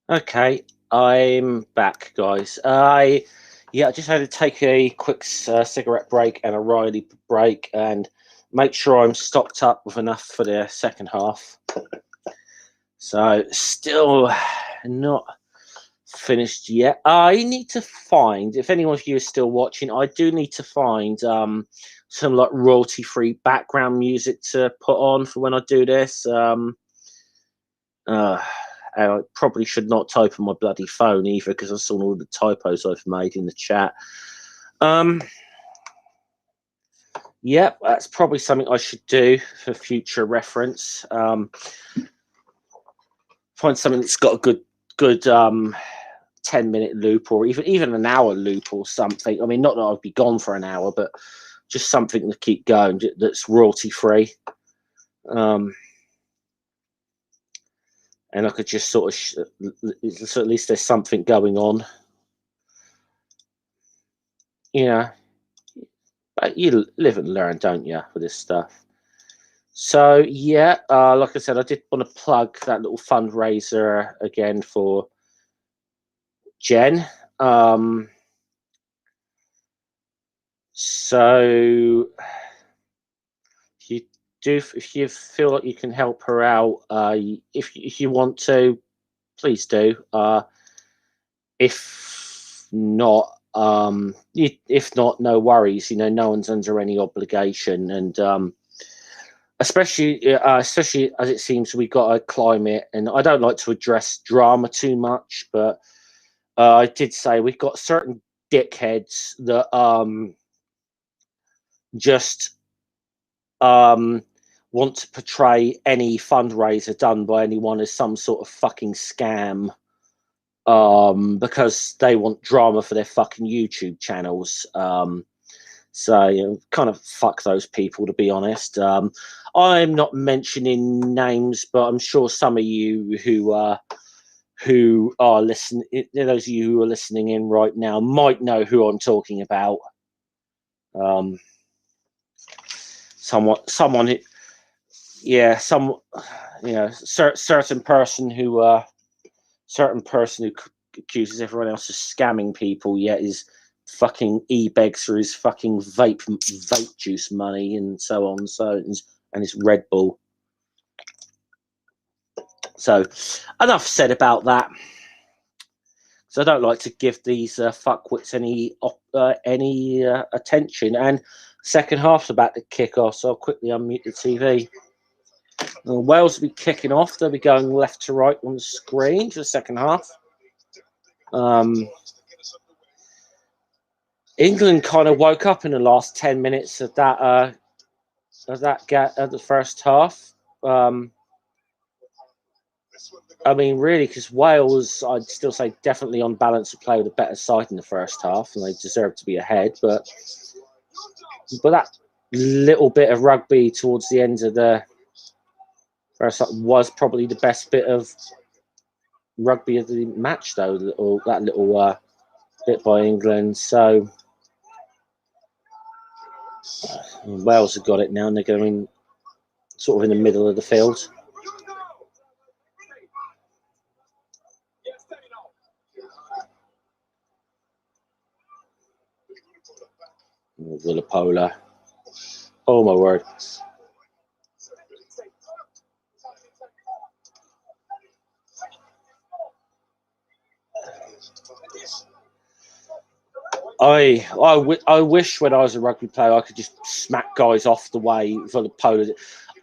Okay, I'm back, guys. I just had to take a quick cigarette break and a Riley break and make sure I'm stocked up with enough for the second half. So still not finished yet. I need to find, if anyone of you is still watching, I do need to find some like royalty-free background music to put on for when I do this. I probably should not type on my bloody phone either because I saw all the typos I've made in the chat. Yep, that's probably something I should do for future reference. Find something that's got a good 10-minute loop or even an hour loop or something. I mean, not that I'd be gone for an hour, but just something to keep going that's royalty free. And I could just sort of, so at least there's something going on. Yeah. But you live and learn, don't you, for this stuff? So, yeah, like I said, I did want to plug that little fundraiser again for Jen. So, if you feel like you can help her out, if you want to, please do. If not, if not, no worries. You know, no one's under any obligation, and especially as it seems we got a climate, and I don't like to address drama too much, but I did say we've got certain dickheads that just want to portray any fundraiser done by anyone as some sort of fucking scam, because they want drama for their fucking YouTube channels. So, you know, kind of fuck those people, to be honest. I'm not mentioning names, but I'm sure some of you who are listening, those of you who are listening in right now, might know who I'm talking about. Someone who, yeah, certain person who accuses everyone else of scamming people, yet is fucking begs for his fucking vape juice money and so on, and his Red Bull. So enough said about that. So I don't like to give these fuckwits any attention. And second half's about to kick off, so I'll quickly unmute the TV. Wales will be kicking off. They'll be going left to right on the screen for the second half. England kind of woke up in the last 10 minutes of the first half. I mean, really, because Wales, I'd still say definitely on balance, played a better side in the first half, and they deserve to be ahead. But that little bit of rugby towards the end of the first half was probably the best bit of rugby of the match, though, or that little bit by England. So Wales have got it now, and they're going sort of in the middle of the field. Villapola. Oh my word. I wish when I was a rugby player I could just smack guys off the way Villapola.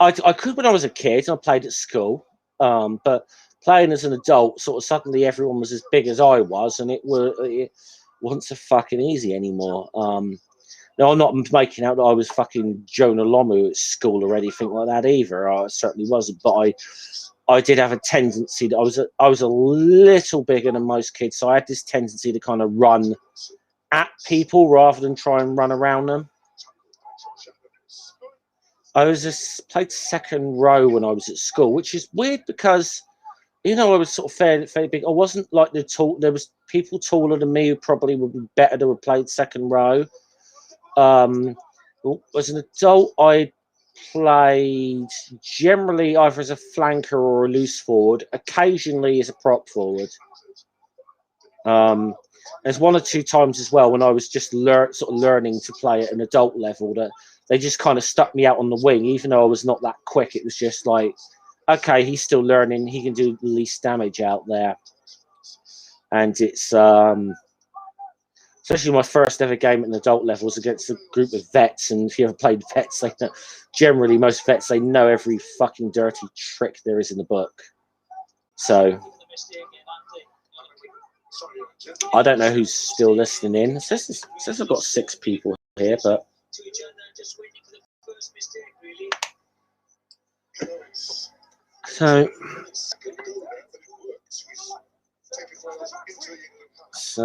I could when I was a kid and I played at school, but playing as an adult, sort of suddenly everyone was as big as I was, and it wasn't so fucking easy anymore. Now, I'm not making out that I was fucking Jonah Lomu at school or anything like that either. I certainly wasn't, but I did have a tendency that I was a little bigger than most kids, so I had this tendency to kind of run at people rather than try and run around them. I played second row when I was at school, which is weird because, you know, I was sort of fairly big. I wasn't like the tall. There was people taller than me who probably would be better to have played second row. As an adult, I played generally either as a flanker or a loose forward, occasionally as a prop forward. There's one or two times as well when I was just sort of learning to play at an adult level that they just kind of stuck me out on the wing, even though I was not that quick. It was just like, okay, he's still learning. He can do the least damage out there. And it's especially my first ever game at an adult level was against a group of vets. And if you ever played vets, they know, generally most vets, they know every fucking dirty trick there is in the book. So I don't know who's still listening in. It says I've got 6 people here, but so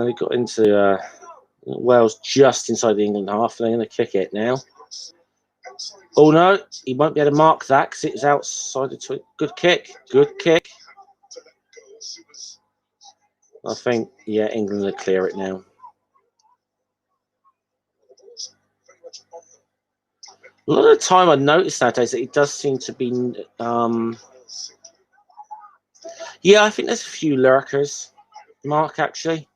they got into Wales just inside the England half. They're going to kick it now. Oh no, he won't be able to mark that because it's outside the twin. Good kick, good kick. I think, yeah, England will clear it now. A lot of the time I notice nowadays that it does seem to be, yeah, I think there's a few lurkers, Mark, actually.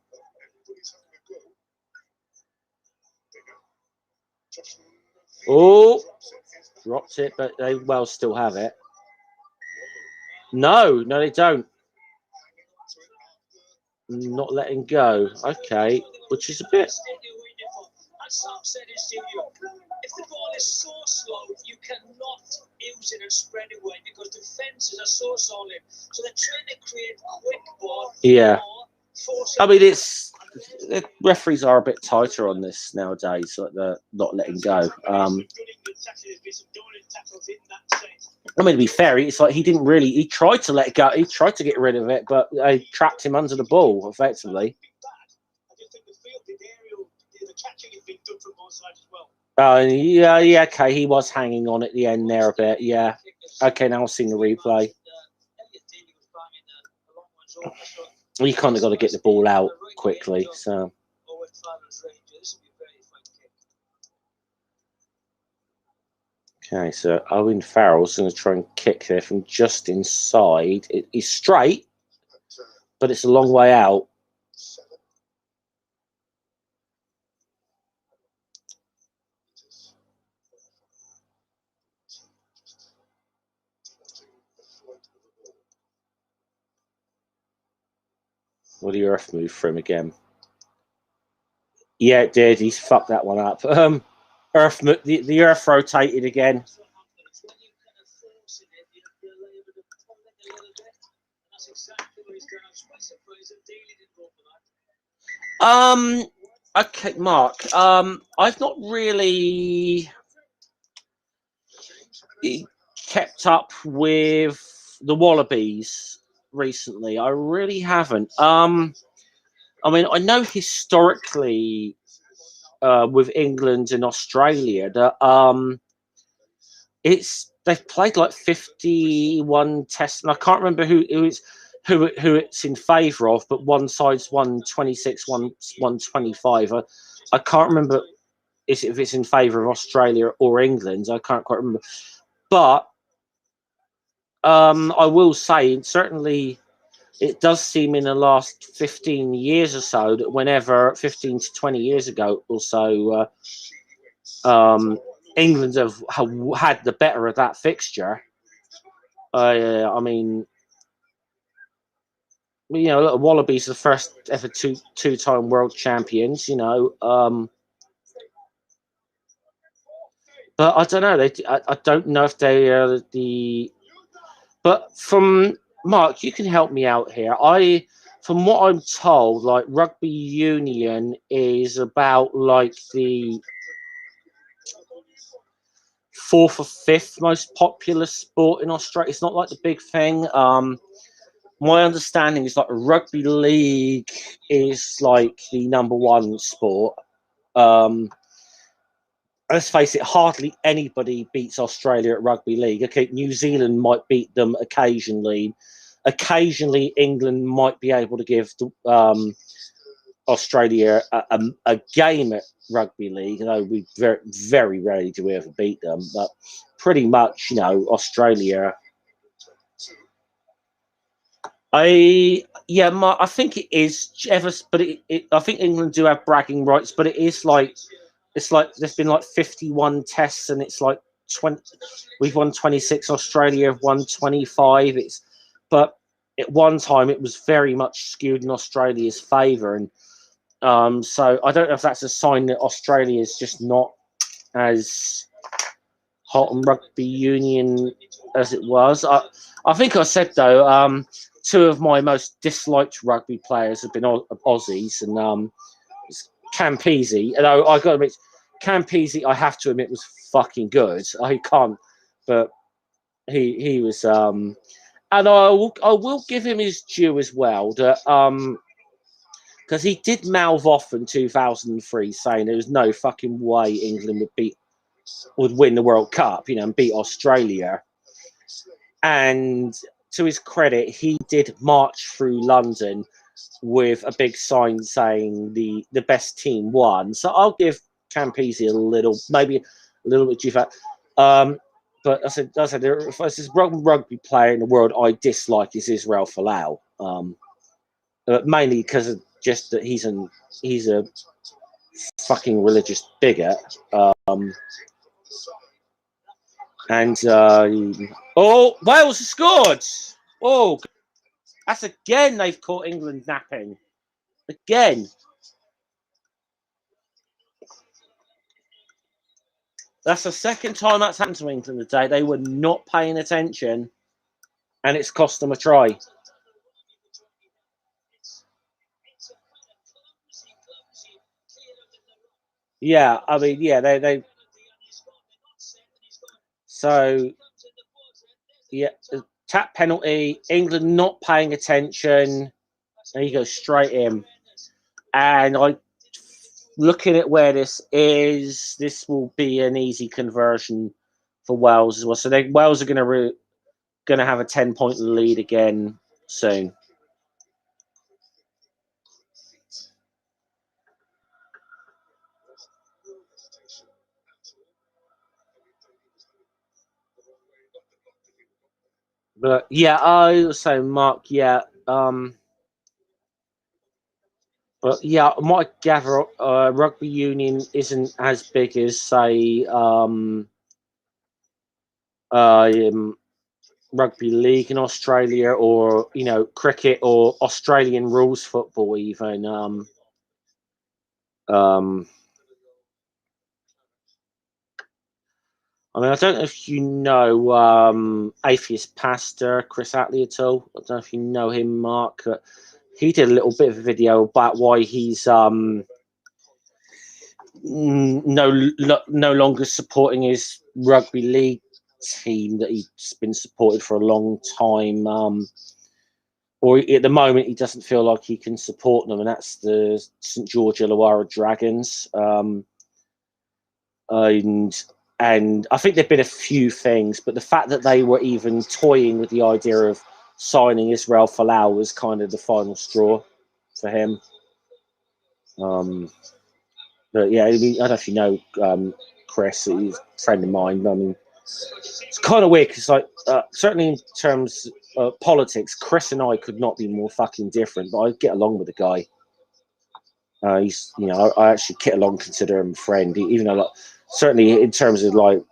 Oh, dropped it, but they well still have it. No, they don't. Not letting go. Okay, which is a bit. As Sam said in studio, if the ball is so slow, you cannot use it and spread it away because defenses are so solid. So they're trying to create quick ball. Yeah. I mean, the referees are a bit tighter on this nowadays, like they're not letting go. I mean, to be fair, it's like he tried to let go, he tried to get rid of it, but they trapped him under the ball effectively. Yeah, okay, he was hanging on at the end there a bit, yeah. Okay, now I've seen the replay. You kind of got to get the ball out quickly, so. Okay, so Owen Farrell's going to try and kick there from just inside. He's straight, but it's a long way out. What did your Earth move for him again? Yeah, it did. He's fucked that one up. Earth, the Earth rotated again. Okay, Mark. I've not really kept up with the Wallabies recently. I really haven't. I mean, I know historically with England and Australia that they've played like 51 tests, and I can't remember who it's in favour of, but one side's won 26, one 25. I can't remember if it's in favour of Australia or England. I can't quite remember, but I will say certainly it does seem in the last 15 years or so that whenever 15 to 20 years ago or so, England have had the better of that fixture. I mean, you know, the Wallabies are the first ever two-time world champions. You know, but I don't know. I don't know if they are the. But from Mark, you can help me out here. From what I'm told, like rugby union is about like the 4th or 5th most popular sport in Australia. It's not like the big thing. My understanding is like rugby league is like the #1 sport. Let's face it, hardly anybody beats Australia at rugby league. Okay, New Zealand might beat them occasionally. Occasionally, England might be able to give Australia a game at rugby league, though we very, very rarely do we ever beat them. But pretty much, you know, Australia. I think it is ever, but I think England do have bragging rights, but it is like there's been like 51 tests, and it's like 20. We've won 26. Australia have won 25. But at one time it was very much skewed in Australia's favour, and so I don't know if that's a sign that Australia is just not as hot on rugby union as it was. I think I said though, two of my most disliked rugby players have been Aussies, and Campese. And I got to admit, Campese, I have to admit, was fucking good. I can't, but he was. And I will give him his due as well. That because he did mouth off in 2003, saying there was no fucking way England would win the World Cup, and beat Australia. And to his credit, he did march through London with a big sign saying the best team won. So I'll give Campese maybe a little bit due for that. But I said, if there's a rugby player in the world I dislike is Israel Folau. Mainly because of just that he's a fucking religious bigot. Wales has scored. Oh, that's again they've caught England napping. Again. That's the second time that's happened to England today. They were not paying attention, and it's cost them a try. Yeah, I mean, yeah, they. So, yeah, tap penalty. England not paying attention. There you go, straight in. And looking at where this is, this will be an easy conversion for Wales as well. So Wales are going to have a 10-point lead again soon. But yeah, I also Mark. Yeah, but yeah, I might gather rugby union isn't as big as say rugby league in Australia, or cricket, or Australian rules football even. I mean, I don't know if you know atheist pastor Chris Attlee at all. I don't know if you know him, Mark. He did a little bit of a video about why he's no longer supporting his rugby league team that he's been supported for a long time. Or at the moment, he doesn't feel like he can support them, and that's the St George Illawarra Dragons. And I think there've been a few things, but the fact that they were even toying with the idea of signing Israel Folau was kind of the final straw for him. But yeah, I don't know if you know Chris, he's a friend of mine. I mean, it's kind of weird because, like, certainly in terms of politics, Chris and I could not be more fucking different. But I get along with the guy. He's, I actually get along, consider him a friend, even though, like, certainly in terms of like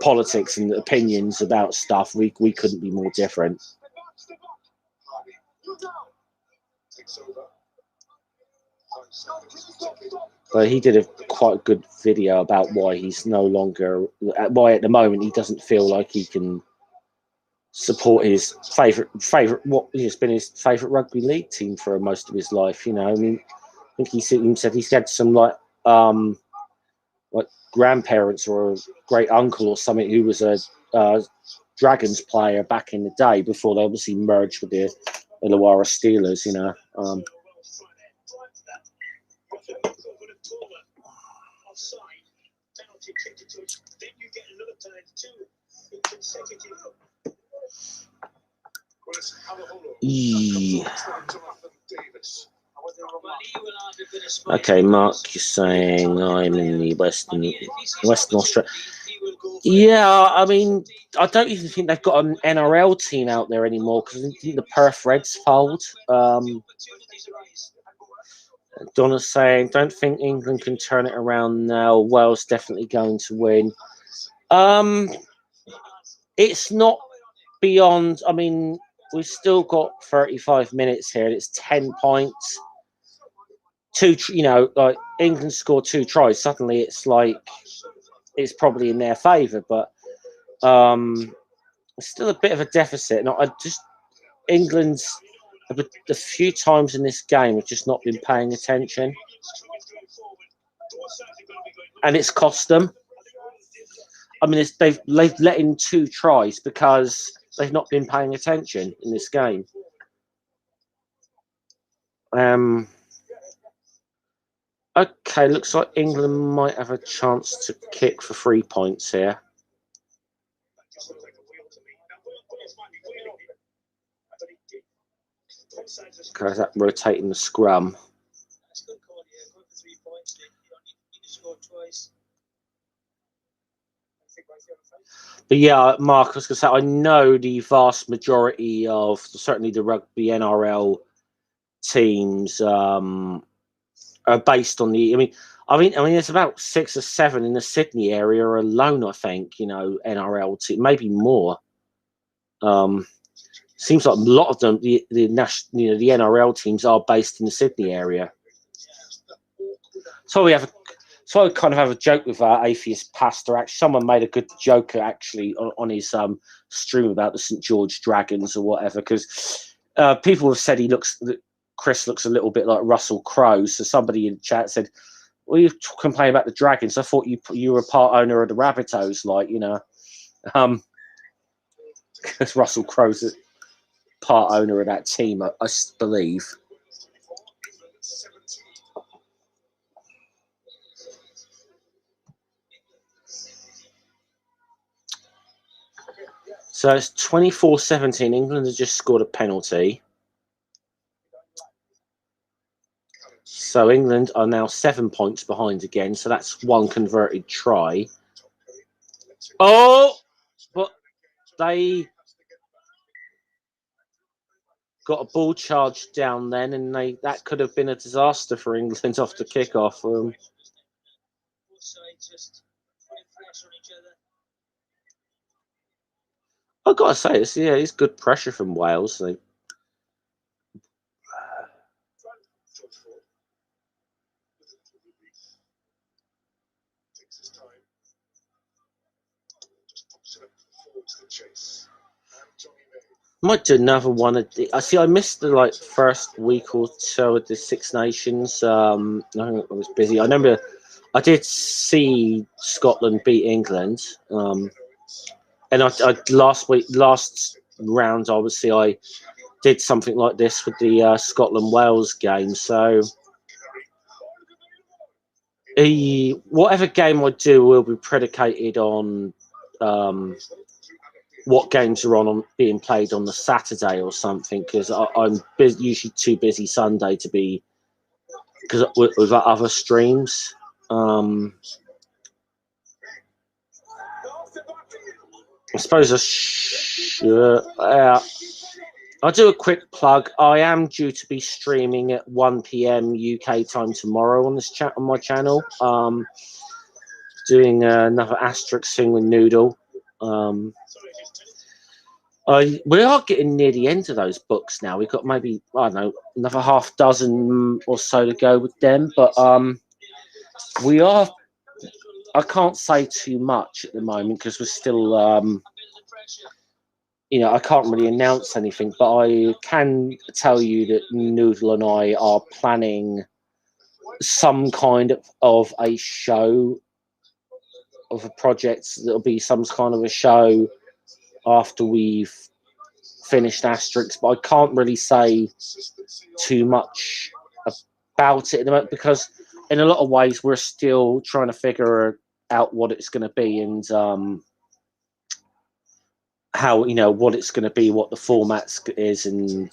politics and opinions about stuff, we couldn't be more different. But he did a quite good video about why he's no longer, why at the moment he doesn't feel like he can support his favorite what has been his favorite rugby league team for most of his life. I mean, I think he said he's had some like grandparents or a great uncle or something who was a Dragons player back in the day before they obviously merged with the Illawarra Steelers. Okay, Mark, you're saying I'm in the Western Australia. Yeah, I mean, I don't even think they've got an NRL team out there anymore because I think the Perth Reds fold. Donna's saying, don't think England can turn it around now. Wales definitely going to win. It's not beyond. I mean, we've still got 35 minutes here, and it's 10 points. Like England scored 2 tries. Suddenly, it's like it's probably in their favour, but it's still a bit of a deficit. And England's a few times in this game have just not been paying attention, and it's cost them. I mean, they've let in 2 tries because they've not been paying attention in this game. Okay, looks like England might have a chance to kick for 3 points here. Because that rotating the scrum. But yeah, Mark, I was going to say, I know the vast majority of certainly the rugby NRL teams are based on the. I mean, there's about 6 or 7 in the Sydney area alone. I think NRL team, maybe more. Seems like a lot of them, the national, the NRL teams are based in the Sydney area. So I kind of have a joke with our atheist pastor. Actually, someone made a good joke actually on his stream about the St George Dragons or whatever, because people have said Chris looks a little bit like Russell Crowe. So somebody in chat said, "Well, you complain about the Dragons. I thought you were a part owner of the Rabbitohs, because Russell Crowe's a part owner of that team, I believe." So it's 24-17. England has just scored a penalty. So England are now 7 points behind again. So that's 1 converted try. Oh, but they got a ball charge down then, and that could have been a disaster for England off the kickoff. I've got to say, it's good pressure from Wales. Might do another one. I missed the first week or so of the Six Nations. I was busy. I remember I did see Scotland beat England, and I last round obviously I did something like this with the Scotland Wales game. So whatever game I do will be predicated on what games are being played on the Saturday or something, because I'm usually too busy Sunday to be, because with other streams. I suppose I'll do a quick plug. I am due to be streaming at 1 PM UK time tomorrow on my channel. Doing another Asterix thing with Noodle. We are getting near the end of those books now. We've got maybe, I don't know, another half dozen or so to go with them. But we are, I can't say too much at the moment because we're still, I can't really announce anything. But I can tell you that Noodle and I are planning some kind of a show, of a project that'll be some kind of a show after we've finished Asterix, but I can't really say too much about it at the moment because in a lot of ways we're still trying to figure out what it's going to be and how what it's going to be, what the format is, and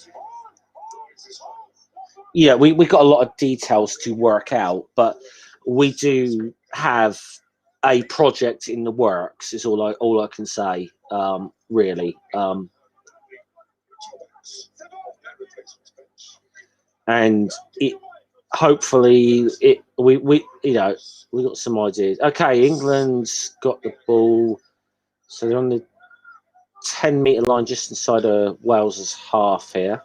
we got a lot of details to work out, but we do have a project in the works. Is all I can say. Really. And it hopefully we we got some ideas. Okay, England's got the ball, so they're on the 10-meter line just inside of Wales's half here.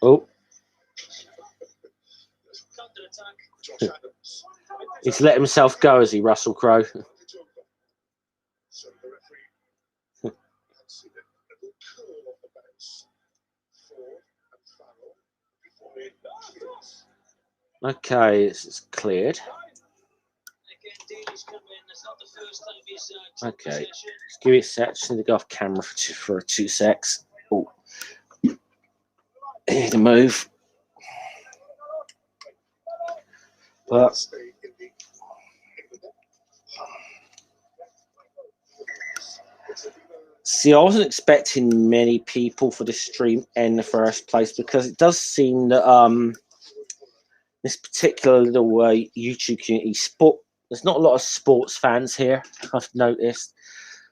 Oh, he's let himself go, as he Russell Crowe. Okay, it's cleared. Okay, let's give it a sec. Just need to go off camera for 2 secs. Oh, need to move. But see, I wasn't expecting many people for this stream in the first place, because it does seem that this particular little YouTube community, there's not a lot of sports fans here, I've noticed.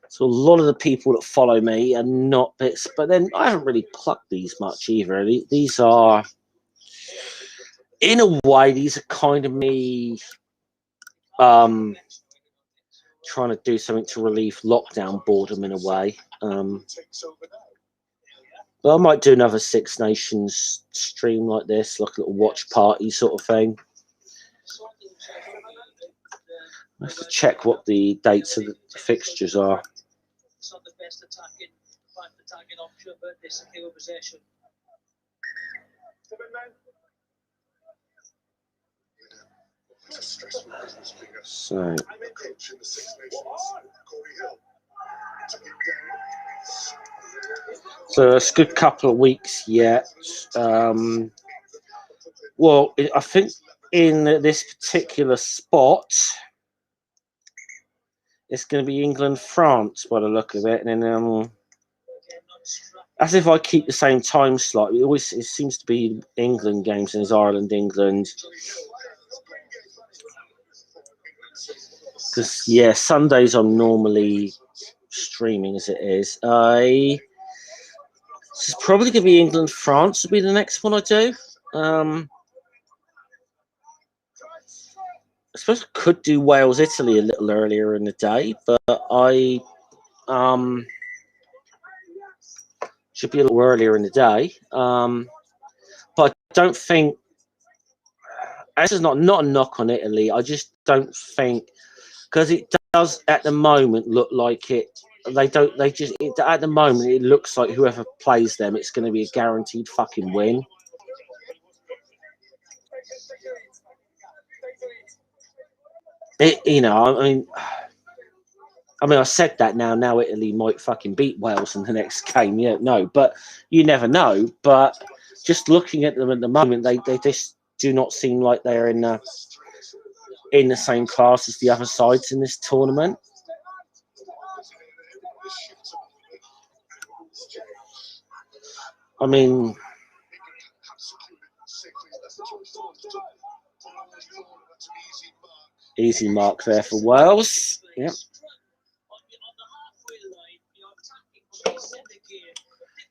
So a lot of the people that follow me are not bits, but then I haven't really plugged these much either. These are, in a way, these are kind of me trying to do something to relieve lockdown boredom in a way. But I might do another Six Nations stream like this, like a little watch party sort of thing. I have to check what the dates of the fixtures are. It's not the best attacking option, but this secure possession. So it's a good couple of weeks yet. Well, I think in this particular spot, it's going to be England-France by the look of it, and then as if I keep the same time slot, it seems to be England games, and it's Ireland-England. Because yeah, Sundays I'm normally streaming as it is. This is probably going to be England-France will be the next one I do. I suppose I could do Wales-Italy a little earlier in the day, but I should be a little earlier in the day. But I don't think, this is not a knock on Italy, I just don't think, because it does at the moment look like at the moment it looks like whoever plays them, it's going to be a guaranteed fucking win. I said that now Italy might fucking beat Wales in the next game. Yeah, no, but you never know. But just looking at them at the moment, they just do not seem like they're in the same class as the other sides in this tournament. I mean, easy mark there for Wales. Yep.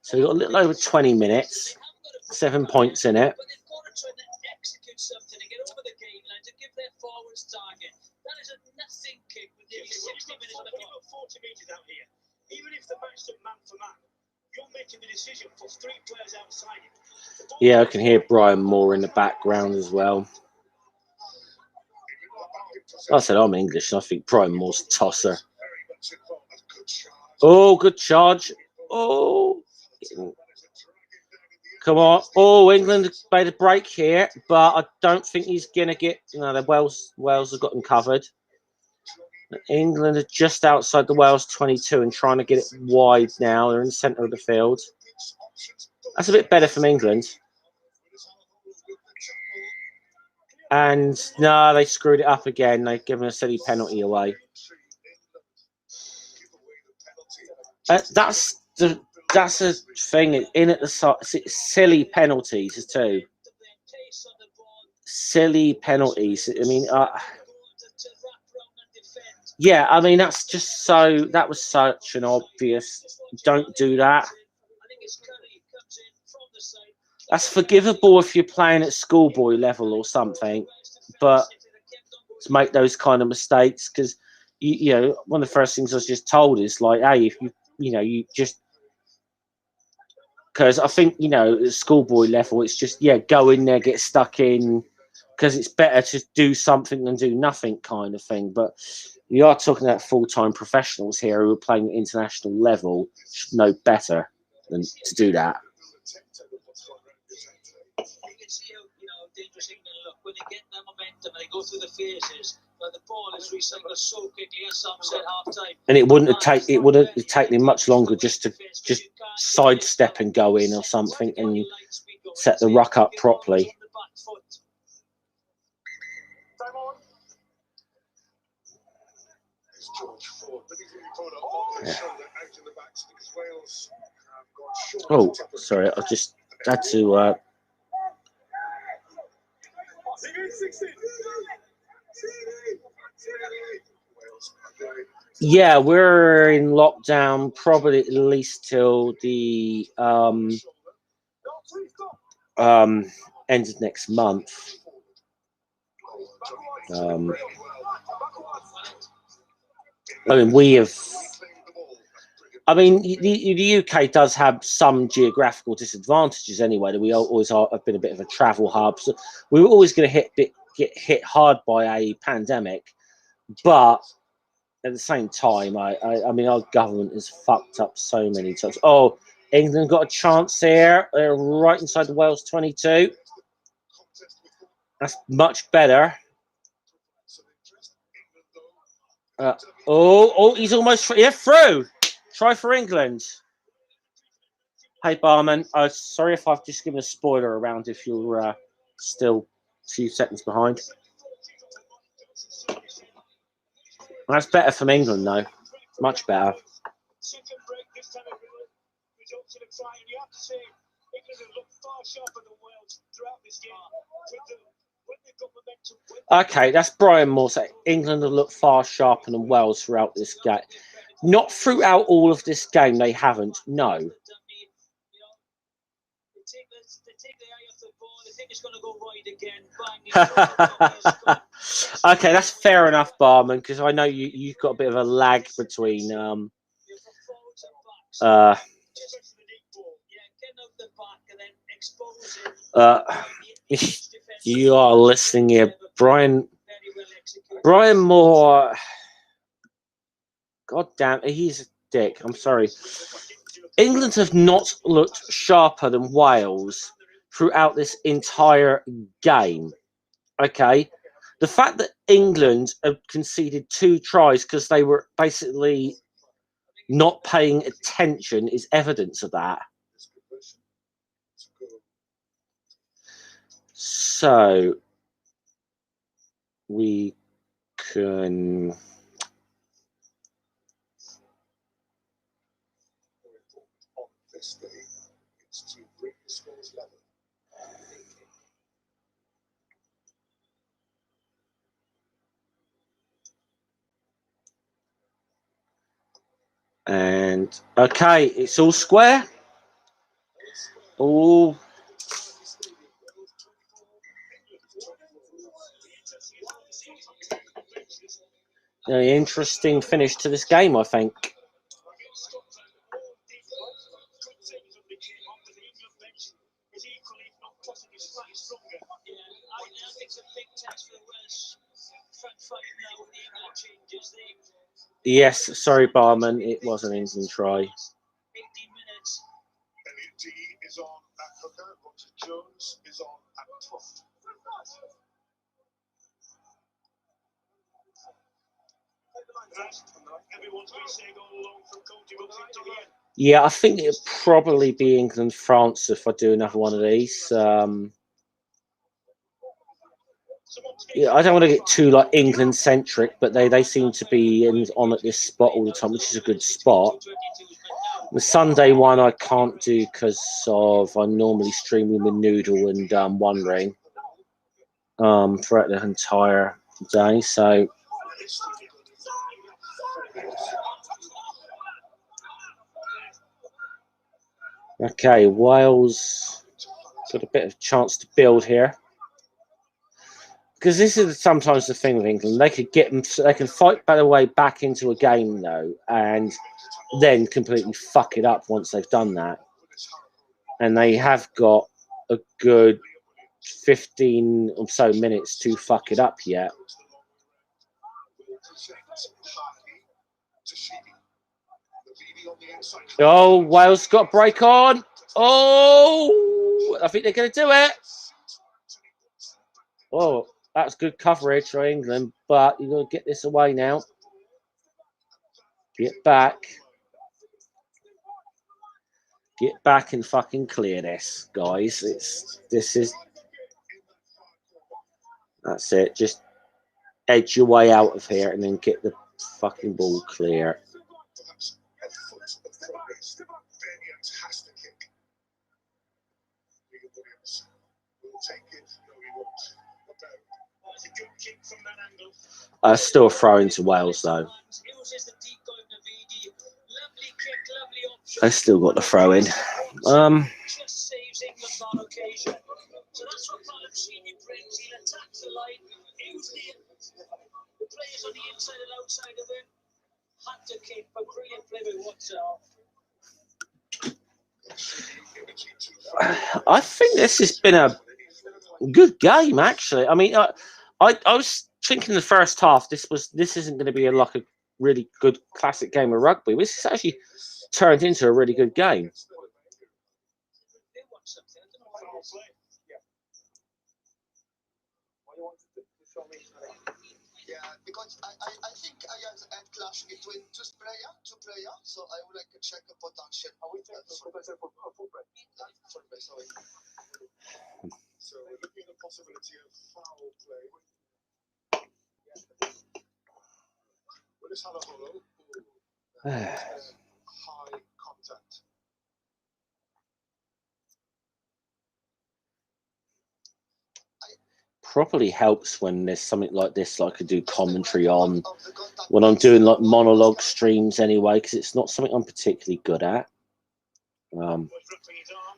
So we've got a little over 20 minutes, 7 points in it. Yeah, I can hear Brian Moore in the background as well. I said I'm English, and I think Brian Moore's tosser. Oh, good charge. Oh, come on. Oh, England made a break here, but I don't think he's going to get... No, the Wales have got him covered. England are just outside the Wales 22 and trying to get it wide now. They're in the centre of the field. That's a bit better from England. And no, they screwed it up again. They've given a silly penalty away. That's that's a thing in at the side. Silly penalties too. Silly penalties. I mean, yeah, I mean that's just so. That was such an obvious. Don't do that. That's forgivable if you're playing at schoolboy level or something, but to make those kind of mistakes, because you know, one of the first things I was just told is like, hey, if you just, because I think, you know, at schoolboy level, it's just, yeah, go in there, get stuck in, because it's better to do something than do nothing kind of thing. But you are talking about full-time professionals here who are playing at international level, should know better than to do that. When they get their momentum and they go through the phases, but the ball is recycled so quickly, as Sam said, half time. And it wouldn't have taken him much longer just sidestep and go in or something and set the ruck up properly. Yeah. Oh, sorry, I just had to. Yeah, we're in lockdown probably at least till the end of next month. I mean, we have. I mean, the UK does have some geographical disadvantages anyway. That we always have been a bit of a travel hub, so we were always going to get hit hard by a pandemic. But at the same time, I mean, our government has fucked up so many times. Oh, England got a chance here. They're right inside the Wales 22. That's much better. He's almost through. Try for England. Hey, barman. Sorry if I've just given a spoiler around if you're still a few seconds behind. That's better from England, though. Much better. Okay, that's Brian Moore saying England have looked far sharper than Wales throughout this game. Not throughout all of this game, they haven't. No. Okay, that's fair enough, barman, because I know you've got a bit of a lag between you are listening here, Brian Moore. God damn, he's a dick. I'm sorry. England have not looked sharper than Wales throughout this entire game. Okay, the fact that England have conceded 2 tries because they were basically not paying attention is evidence of that. So we can. And okay, it's all square. All. An interesting finish to this game, I think. Yes, sorry, barman, it was an England try. LED is on at hooker, Roger Jones is on at Toft. Yeah, I think it'd probably be England France if I do another one of these. Yeah, I don't want to get too like England centric, but they seem to be on at this spot all the time, which is a good spot. The Sunday one I can't do because of I'm normally streaming with Noodle and One Ring throughout the entire day. So okay, Wales got a bit of chance to build here. Because this is sometimes the thing with England, they could get them, they can fight by the way back into a game though, and then completely fuck it up once they've done that. And they have got a good 15 or so minutes to fuck it up yet. Oh, Wales got a break on. Oh, I think they're going to do it. Oh, that's good coverage for England, but you've got to get this away now. Get back. Get back and fucking clear this, guys. That's it. Just edge your way out of here and then get the fucking ball clear. Still a throw into Wales though. I still got the throw in. I think this has been a good game, actually. I mean, I was thinking the first half this isn't going to be like a really good classic game of rugby. This has actually turned into a really good game. Yeah, because I think I have a clash between two players, so I would like to check the potential. Sorry. So we're looking at the possibility of foul play. Well, let's have a hollow. High contact. Probably helps when there's something like this, like I do commentary on when I'm doing like monologue streams anyway, because it's not something I'm particularly good at.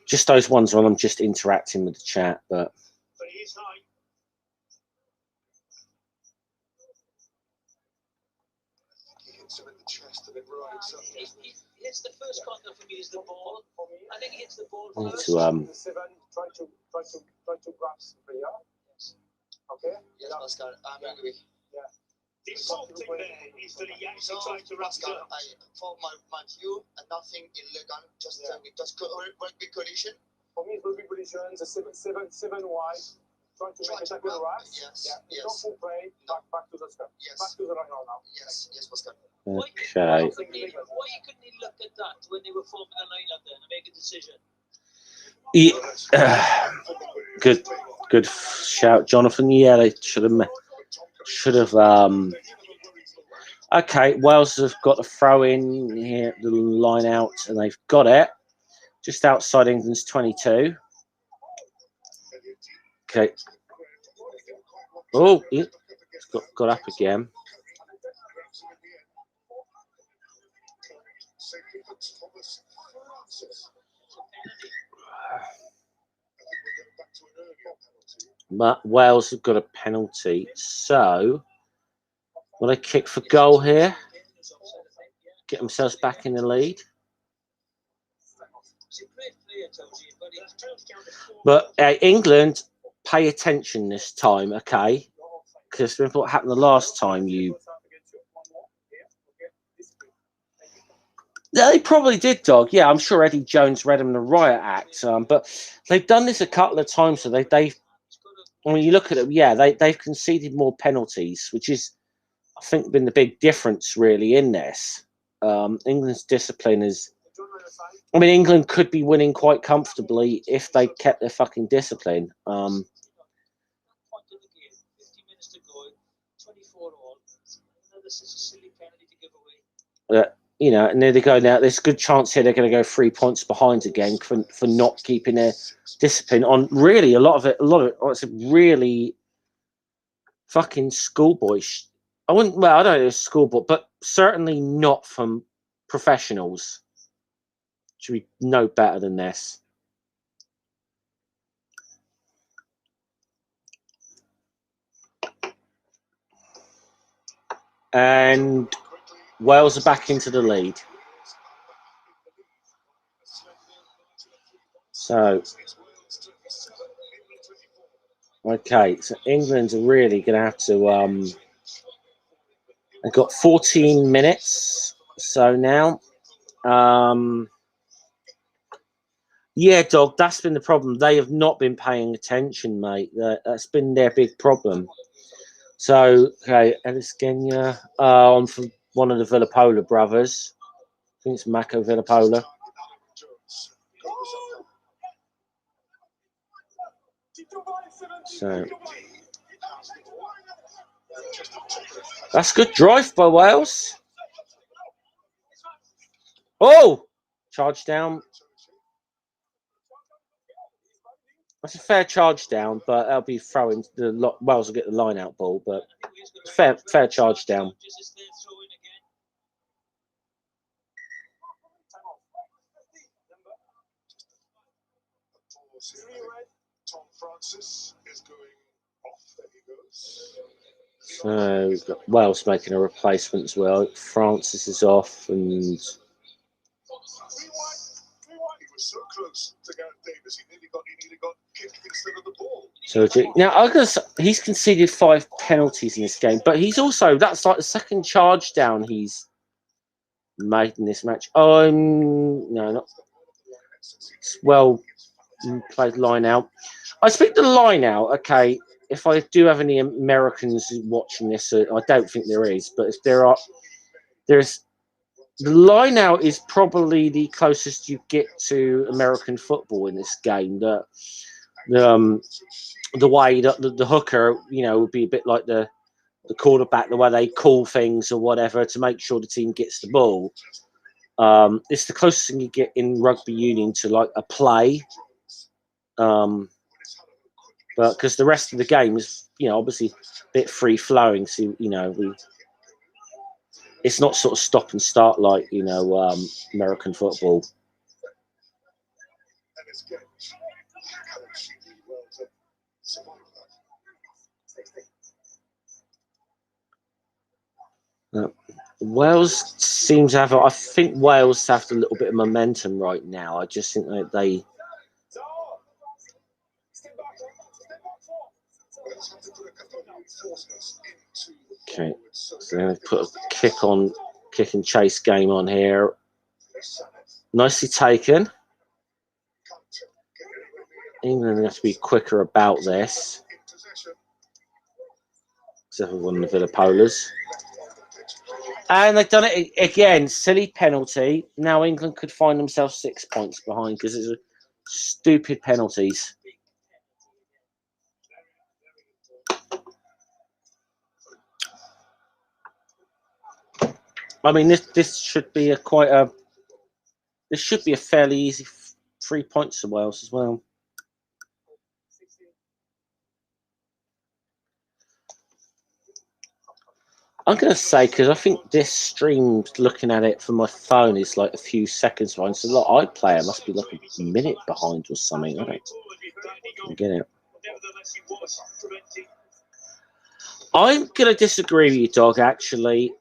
Just those ones when I'm just interacting with the chat, but Hits the first contact for me is the ball. I think he hits the ball I need first. to Try to grasp player. Okay. Yes, Pascal, I'm agree. Yeah. The important thing there is that he actually tried to wrap it up. For my view, nothing illegal. Just rugby collision. For me, it's rugby collision. The seven wide. Trying to make a tackle right. Yes. Yeah. Yes. Not full play. Back to the stuff. Yes. Back to the line now. Yes. Yes, Pascal. Why okay. couldn't he look at that when they were forming a lineup then and make a decision? Good shout, Jonathan. Yeah, they should have. Okay, Wales have got the throw in here, the line out, and they've got it just outside England's 22. Okay. Oh, it's got up again. But Wales have got a penalty, so will they kick for goal here? Get themselves back in the lead. But England, pay attention this time, okay? Because remember what happened the last time you... Yeah, they probably did, Dog. Yeah, I'm sure Eddie Jones read them the riot act. But they've done this a couple of times, so they've when you look at it, yeah, they've conceded more penalties, which is, I think, been the big difference really in this. England's discipline is... I mean, England could be winning quite comfortably if they kept their fucking discipline. you know, and there they go now. There's a good chance here they're going to go 3 points behind again for not keeping their discipline on. Really, a lot of it. It's really fucking schoolboy. I wouldn't. Well, I don't know, schoolboy, but certainly not from professionals. Should we know better than this? And Wales are back into the lead. So, okay, so England's really going to have to. They've got 14 minutes. So now, yeah, dog. That's been the problem. They have not been paying attention, mate. That's been their big problem. So, okay, Ellis Genya on from one of the Villapola brothers. I think it's Mako Villapola. So that's good drive by Wales. Oh, charge down. That's a fair charge down, but that'll be throwing. Wales will get the line out ball, but fair charge down. Tom Francis is going off. There he goes. So we've got Wales making a replacement as well. Francis is off, and He was so close to Gareth Davis. He nearly got kicked instead of the ball. So now he's conceded 5 penalties in this game, but he's also that's like the second charge down he's made in this match. No, not well played line out. I speak the line out. Okay, if I do have any Americans watching this, I don't think there is, but if there's the line out is probably the closest you get to American football in this game. The way that the hooker, you know, would be a bit like the quarterback, the way they call things or whatever to make sure the team gets the ball. It's the closest thing you get in rugby union to like a play. But because the rest of the game is, you know, obviously a bit free flowing, so you know it's not sort of stop and start like, you know, American football. Wales seems to have. I think Wales have a little bit of momentum right now. I just think that they. Okay, so they're going to put a kick and chase game on here. Nicely taken. England have to be quicker about this. Except for one of the Villapolas. And they've done it again. Silly penalty. Now England could find themselves 6 points behind because it's stupid penalties. I mean, this should be this should be a fairly easy 3 points for Wales as well. I'm going to say, because I think this stream, looking at it from my phone, is like a few seconds behind. So like iPlayer must be like a minute behind or something. I don't get it. I'm going to disagree with you, Dog, actually.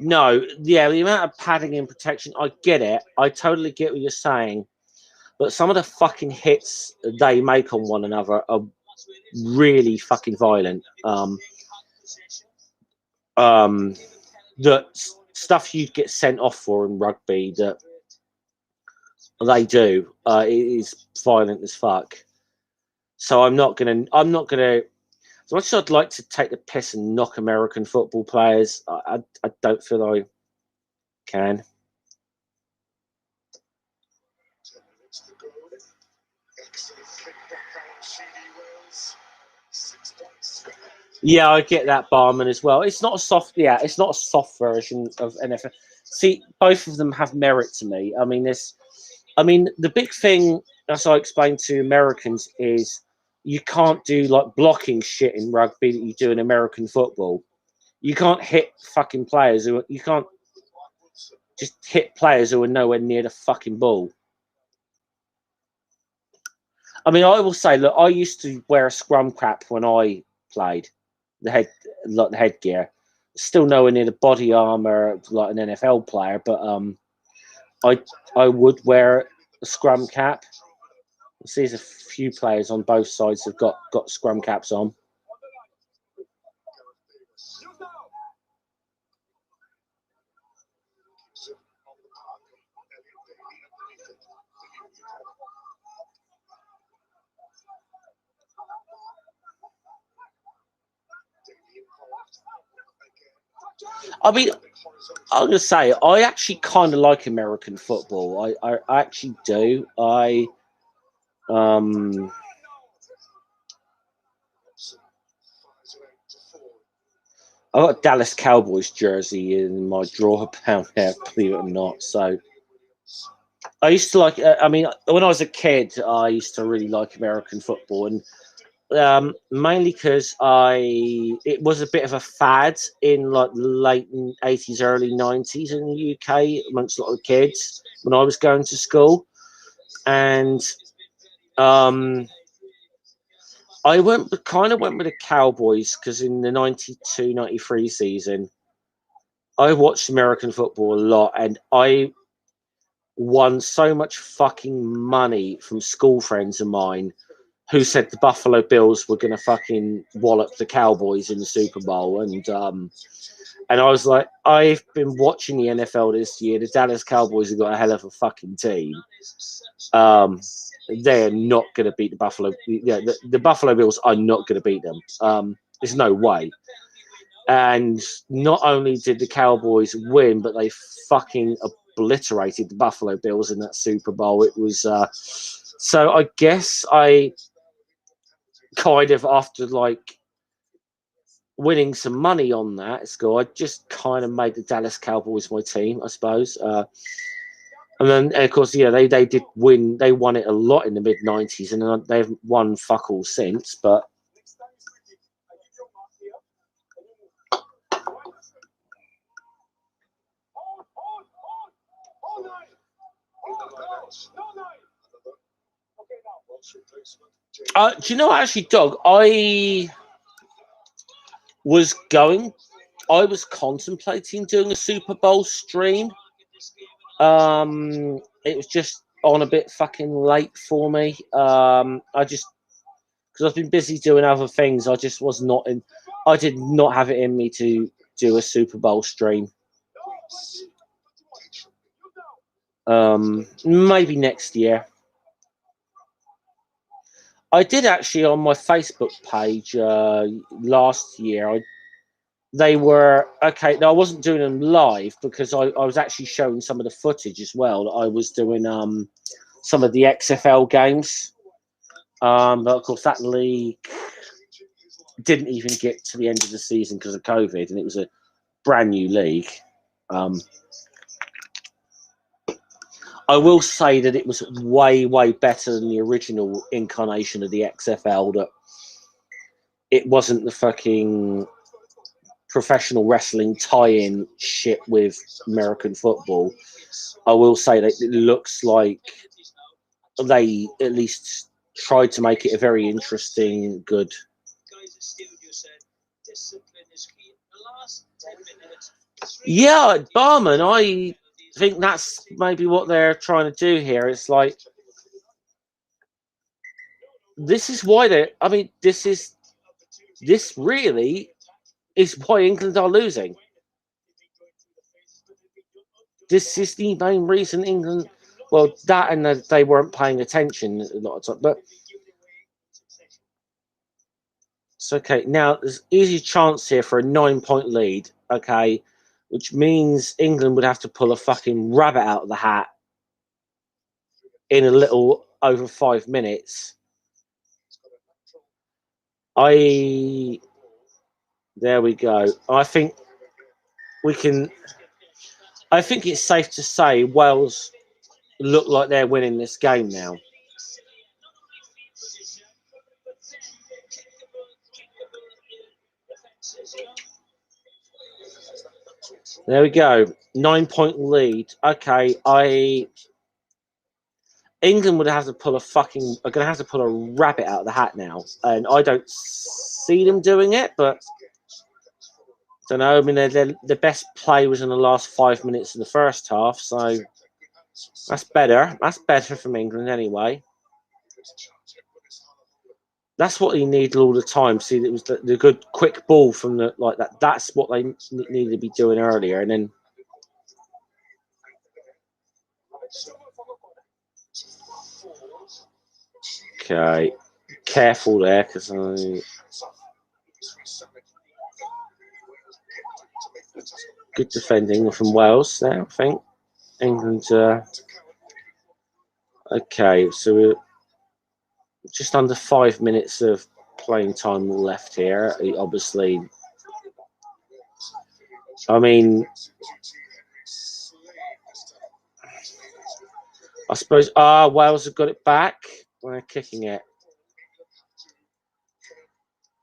No, yeah, the amount of padding and protection, I get it. I totally get what you're saying. But some of the fucking hits they make on one another are really fucking violent. The stuff you'd get sent off for in rugby that they do it is violent as fuck. So I'm not gonna. As much as I'd like to take the piss and knock American football players, I don't feel I can. Yeah, I get that, Barman, as well. It's not a soft, yeah, it's not a soft version of NFL. See, both of them have merit to me. I mean, the big thing, as I explained to Americans, is you can't do like blocking shit in rugby that you do in American football. You can't hit fucking players you can't just hit players who are nowhere near the fucking ball. I mean, I will say, look, I used to wear a scrum cap when I played the head, like the headgear. Still nowhere near the body armor like an NFL player, but I I would wear a scrum cap. See, there's a few players on both sides have got scrum caps on. I mean, I'm gonna say I actually kind of like American football. I actually do. Um I got a Dallas Cowboys jersey in my drawer down there, believe it or not. So I used to like. I mean, when I was a kid, I used to really like American football, and mainly because it was a bit of a fad in like late 80s, early 90s in the UK amongst a lot of kids when I was going to school, and I went with the Cowboys because in the 92-93 season, I watched American football a lot, and I won so much fucking money from school friends of mine who said the Buffalo Bills were going to fucking wallop the Cowboys in the Super Bowl, and I was like, I've been watching the NFL this year. The Dallas Cowboys have got a hell of a fucking team. They're not going to beat the Buffalo. Yeah, the Buffalo Bills are not going to beat them. There's no way. And not only did the Cowboys win, but they fucking obliterated the Buffalo Bills in that Super Bowl. It was so. I guess I kind of after like winning some money on that score, I just kind of made the Dallas Cowboys my team, I suppose. And then, of course, yeah, they did win. They won it a lot in the mid-90s, and they've won fuck all since. But do you know, actually, Doug, I was contemplating doing a Super Bowl stream. It was just on a bit fucking late for me. I just because I've been busy doing other things. I just was not in. I did not have it in me to do a Super Bowl stream. Maybe next year. I did actually on my Facebook page last year. They were okay. No, I wasn't doing them live because I was actually showing some of the footage as well. I was doing some of the XFL games, but of course that league didn't even get to the end of the season because of COVID, and it was a brand new league. I will say that it was way, way better than the original incarnation of the XFL. That it wasn't the fucking professional wrestling tie-in shit with American football. I will say that it looks like they at least tried to make it a very interesting, good. Yeah, Barman, I think that's maybe what they're trying to do here. It's like this is why they're. I mean, this really is why England are losing. This is the main reason England. Well, that and that they weren't paying attention a lot of time. But it's okay. Now there's easy chance here for a 9-point lead. Okay, which means England would have to pull a fucking rabbit out of the hat in a little over 5 minutes. I There we go. I think we can. I think it's safe to say Wales look like they're winning this game now. There we go. 9-point lead. Okay, England would have to pull are going to have to pull a rabbit out of the hat now, and I don't see them doing it. But I don't know. I mean, their best play was in the last 5 minutes of the first half, so that's better. That's better from England anyway. That's what he needed all the time. See, it was the good quick ball from the like that. That's what they needed to be doing earlier, and then. Okay, careful there because good defending from Wales there. I think England. Okay, so we're just under 5 minutes of playing time left here. Obviously, I mean, I suppose Wales have got it back. We're kicking it.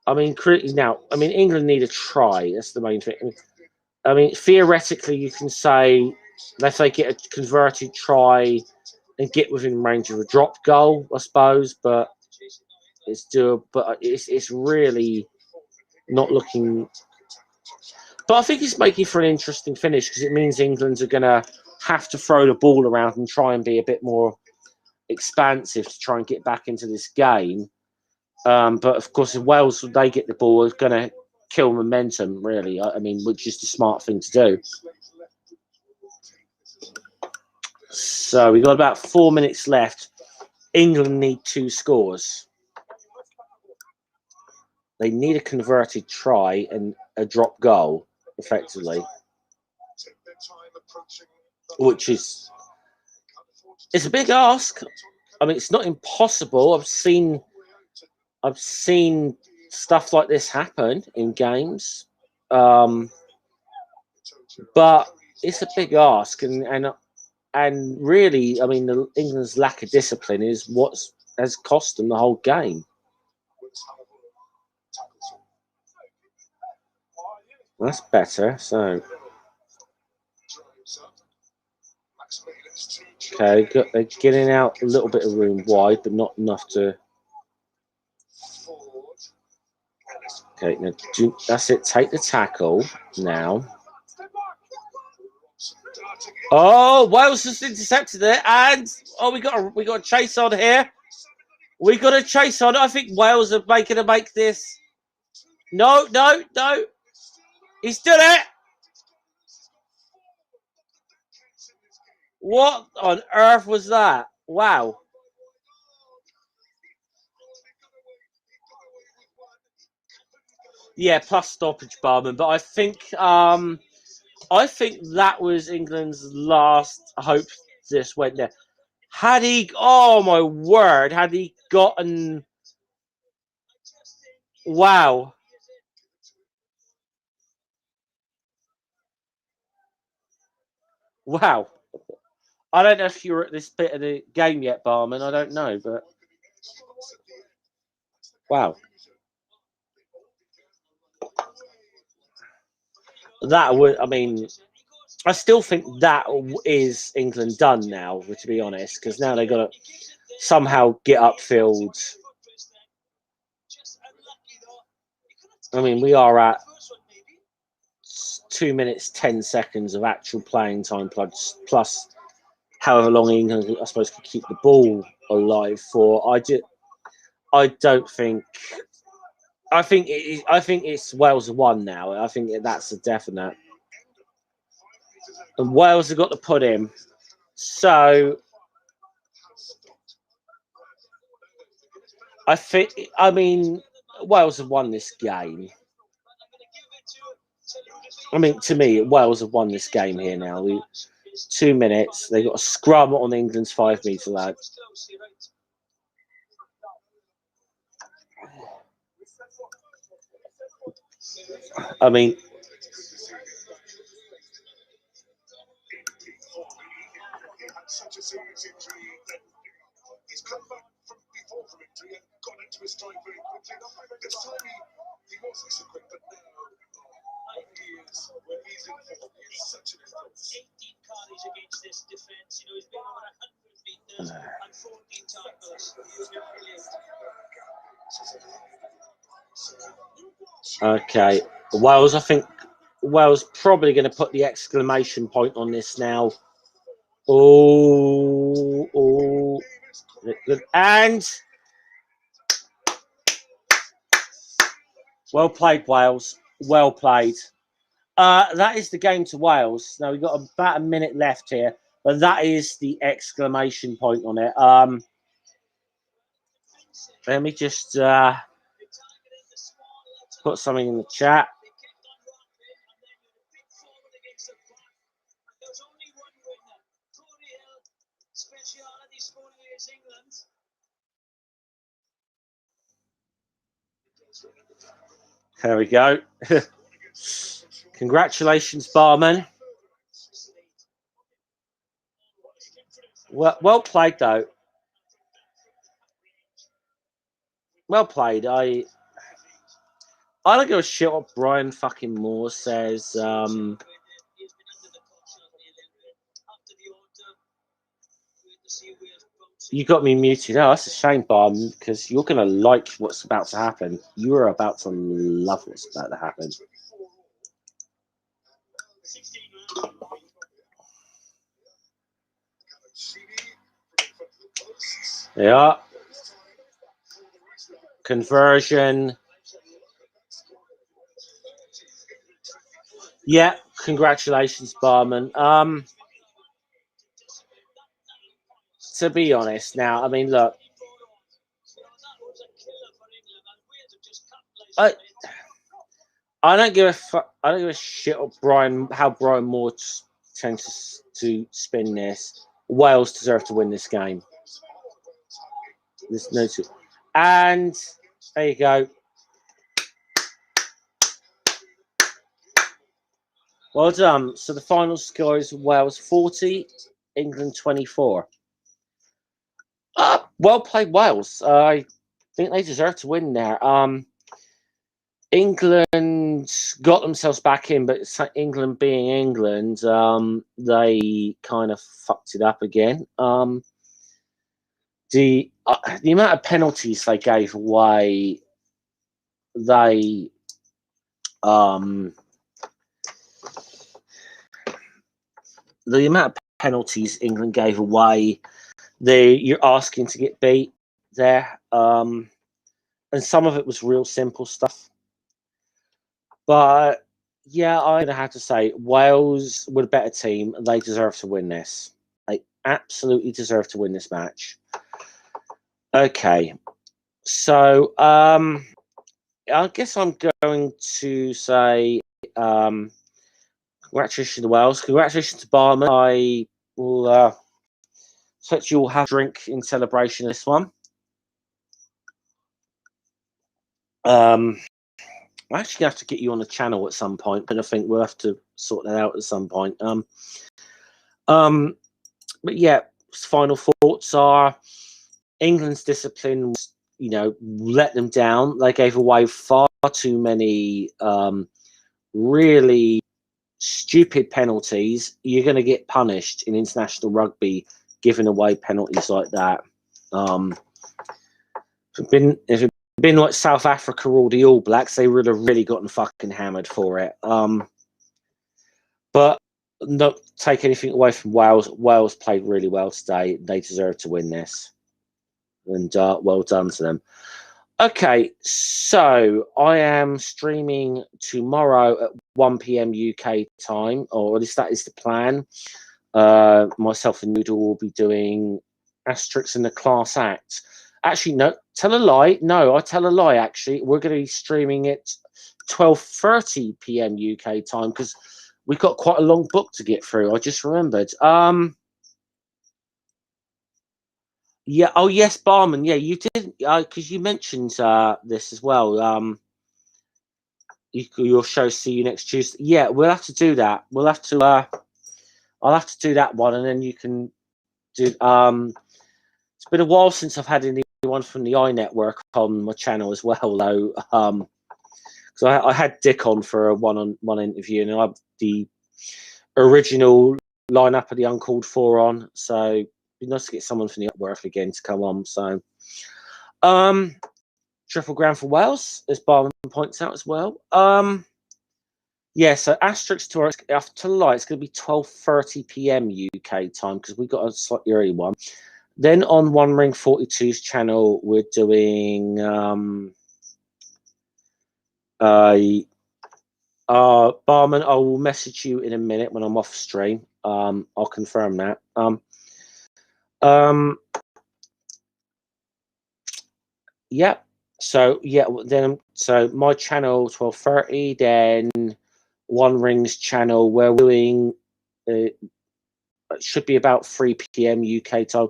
I mean, now, I mean, England need a try. That's the main thing. I mean, theoretically, you can say if they get a converted try and get within range of a drop goal, I suppose, but it's doable. But it's really not looking. But I think it's making for an interesting finish because it means England are going to have to throw the ball around and try and be a bit more expansive to try and get back into this game. But of course, if Wales, they get the ball, it's going to kill momentum, really. I mean, which is the smart thing to do. So we've got about 4 minutes left. England need 2 scores. They need a converted try and a drop goal, effectively. Which is... It's a big ask. I mean, it's not impossible. I've seen stuff like this happen in games. But it's a big ask. And really, I mean, England's lack of discipline is what has cost them the whole game. That's better. So, okay, they're getting out a little bit of room wide, but not enough to. Okay, now that's it. Take the tackle now. Oh, Wales just intercepted it, and we got a chase on here. We got a chase on. I think Wales are going to make this. No. He's done it. What on earth was that? Wow. Yeah, plus stoppage, Barman. But I think that was England's last hope. This went there. Had he? Oh my word! Had he gotten? Wow. Wow. I don't know if you're at this bit of the game yet, Barman. I don't know, but wow. That would, I mean, I still think that is England done now, to be honest, because now they've got to somehow get upfield. I mean, we are at 2 minutes, 10 seconds of actual playing time, plus however long England, I suppose, could keep the ball alive for. I don't think. I think it's Wales 1 now. I think that's a definite. And Wales have got to put him. So I mean, Wales have won this game. I mean, to me, Wales have won this game here now. 2 minutes. They got a scrum on England's 5-metre line. I mean, such a serious injury that he's come back from before from injury and got into his stride very quickly. This time he wasn't so quick, but now he is, when he's in form, he is such an influence. 18 carries against this defence. You know, he's been over 100 meters and 14 tackles. He's been brilliant. okay, Wales. I think Wales probably going to put the exclamation point on this now. Oh, and well played, Wales. Well played. That is the game to Wales. Now we've got about a minute left here, but that is the exclamation point on it. Let me just put something in the chat. There we go. Congratulations, Barman. Well played, though. Well played. I don't give a shit what Brian fucking Moore says. You got me muted. Oh, that's a shame, Barman, because you're going to like what's about to happen. You are about to love what's about to happen. Yeah. Conversion. Yeah. Congratulations, Barman. To be honest, now, I mean, look. I don't give a fuck. I don't give a shit what how Brian Moore tends to spin this. Wales deserve to win this game. There's no two. And there you go. Well done. So the final score is Wales 40, England 24. Well played, Wales. I think they deserve to win there. England got themselves back in, but England being England, they kind of fucked it up again. The amount of penalties they gave away, the amount of penalties England gave away, you're asking to get beat there, and some of it was real simple stuff. But yeah, I'm gonna have to say Wales were a better team. They deserve to win this. They absolutely deserve to win this match. Okay, so I guess I'm going to say congratulations to Wales. Congratulations to Barman. I will expect you all have a drink in celebration of this one. I actually have to get you on the channel at some point, but I think we'll have to sort that out at some point. But yeah, final thoughts are England's discipline, let them down. They gave away far too many really stupid penalties. You're going to get punished in international rugby giving away penalties like that. If it been like South Africa or the All Blacks, they would have really gotten fucking hammered for it. But not take anything away from Wales. Wales played really well today. They deserve to win this. And well done to them. Okay, so I am streaming tomorrow at 1 p.m. UK time, or at least that is the plan. Myself and Noodle will be doing Asterix and the Class Act. Actually, no, tell a lie. No, I tell a lie, actually. We're going to be streaming it 12:30 p.m. UK time because we've got quite a long book to get through. I just remembered. Yeah. Oh yes, Barman. Yeah, you did because you mentioned this as well. Your show. See you next Tuesday. Yeah, we'll have to do that. We'll have to. I'll have to do that one, and then you can do. It's been a while since I've had anyone from the iNetwork on my channel as well, though. Because I had Dick on for a one-on-one interview, and I have the original lineup of the Uncalled For on. So it'd be nice to get someone from the network again to come on. So, Triple Grand for Wales, as Barman points out as well. Yeah, so asterisk to after light, it's going to be 12:30 p.m. UK time because we got a slightly early one. Then on One Ring 42's channel, we're doing Barman, I will message you in a minute when I'm off stream. I'll confirm that. Yeah. So yeah, then so my channel 12:30, then One Ring's channel we're doing. It should be about 3 p.m. UK time.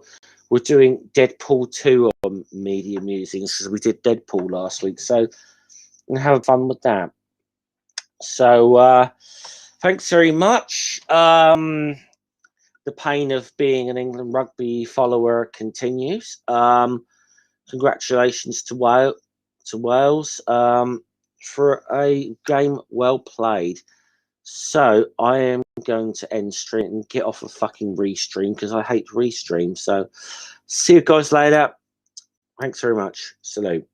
We're doing Deadpool 2 on Media Musings because we did Deadpool last week. So we're having fun with that. So thanks very much. The pain of being an England rugby follower continues. Congratulations to Wales for a game well played. So I am going to end stream and get off a fucking restream because I hate restream. So see you guys later. Thanks very much. Salute.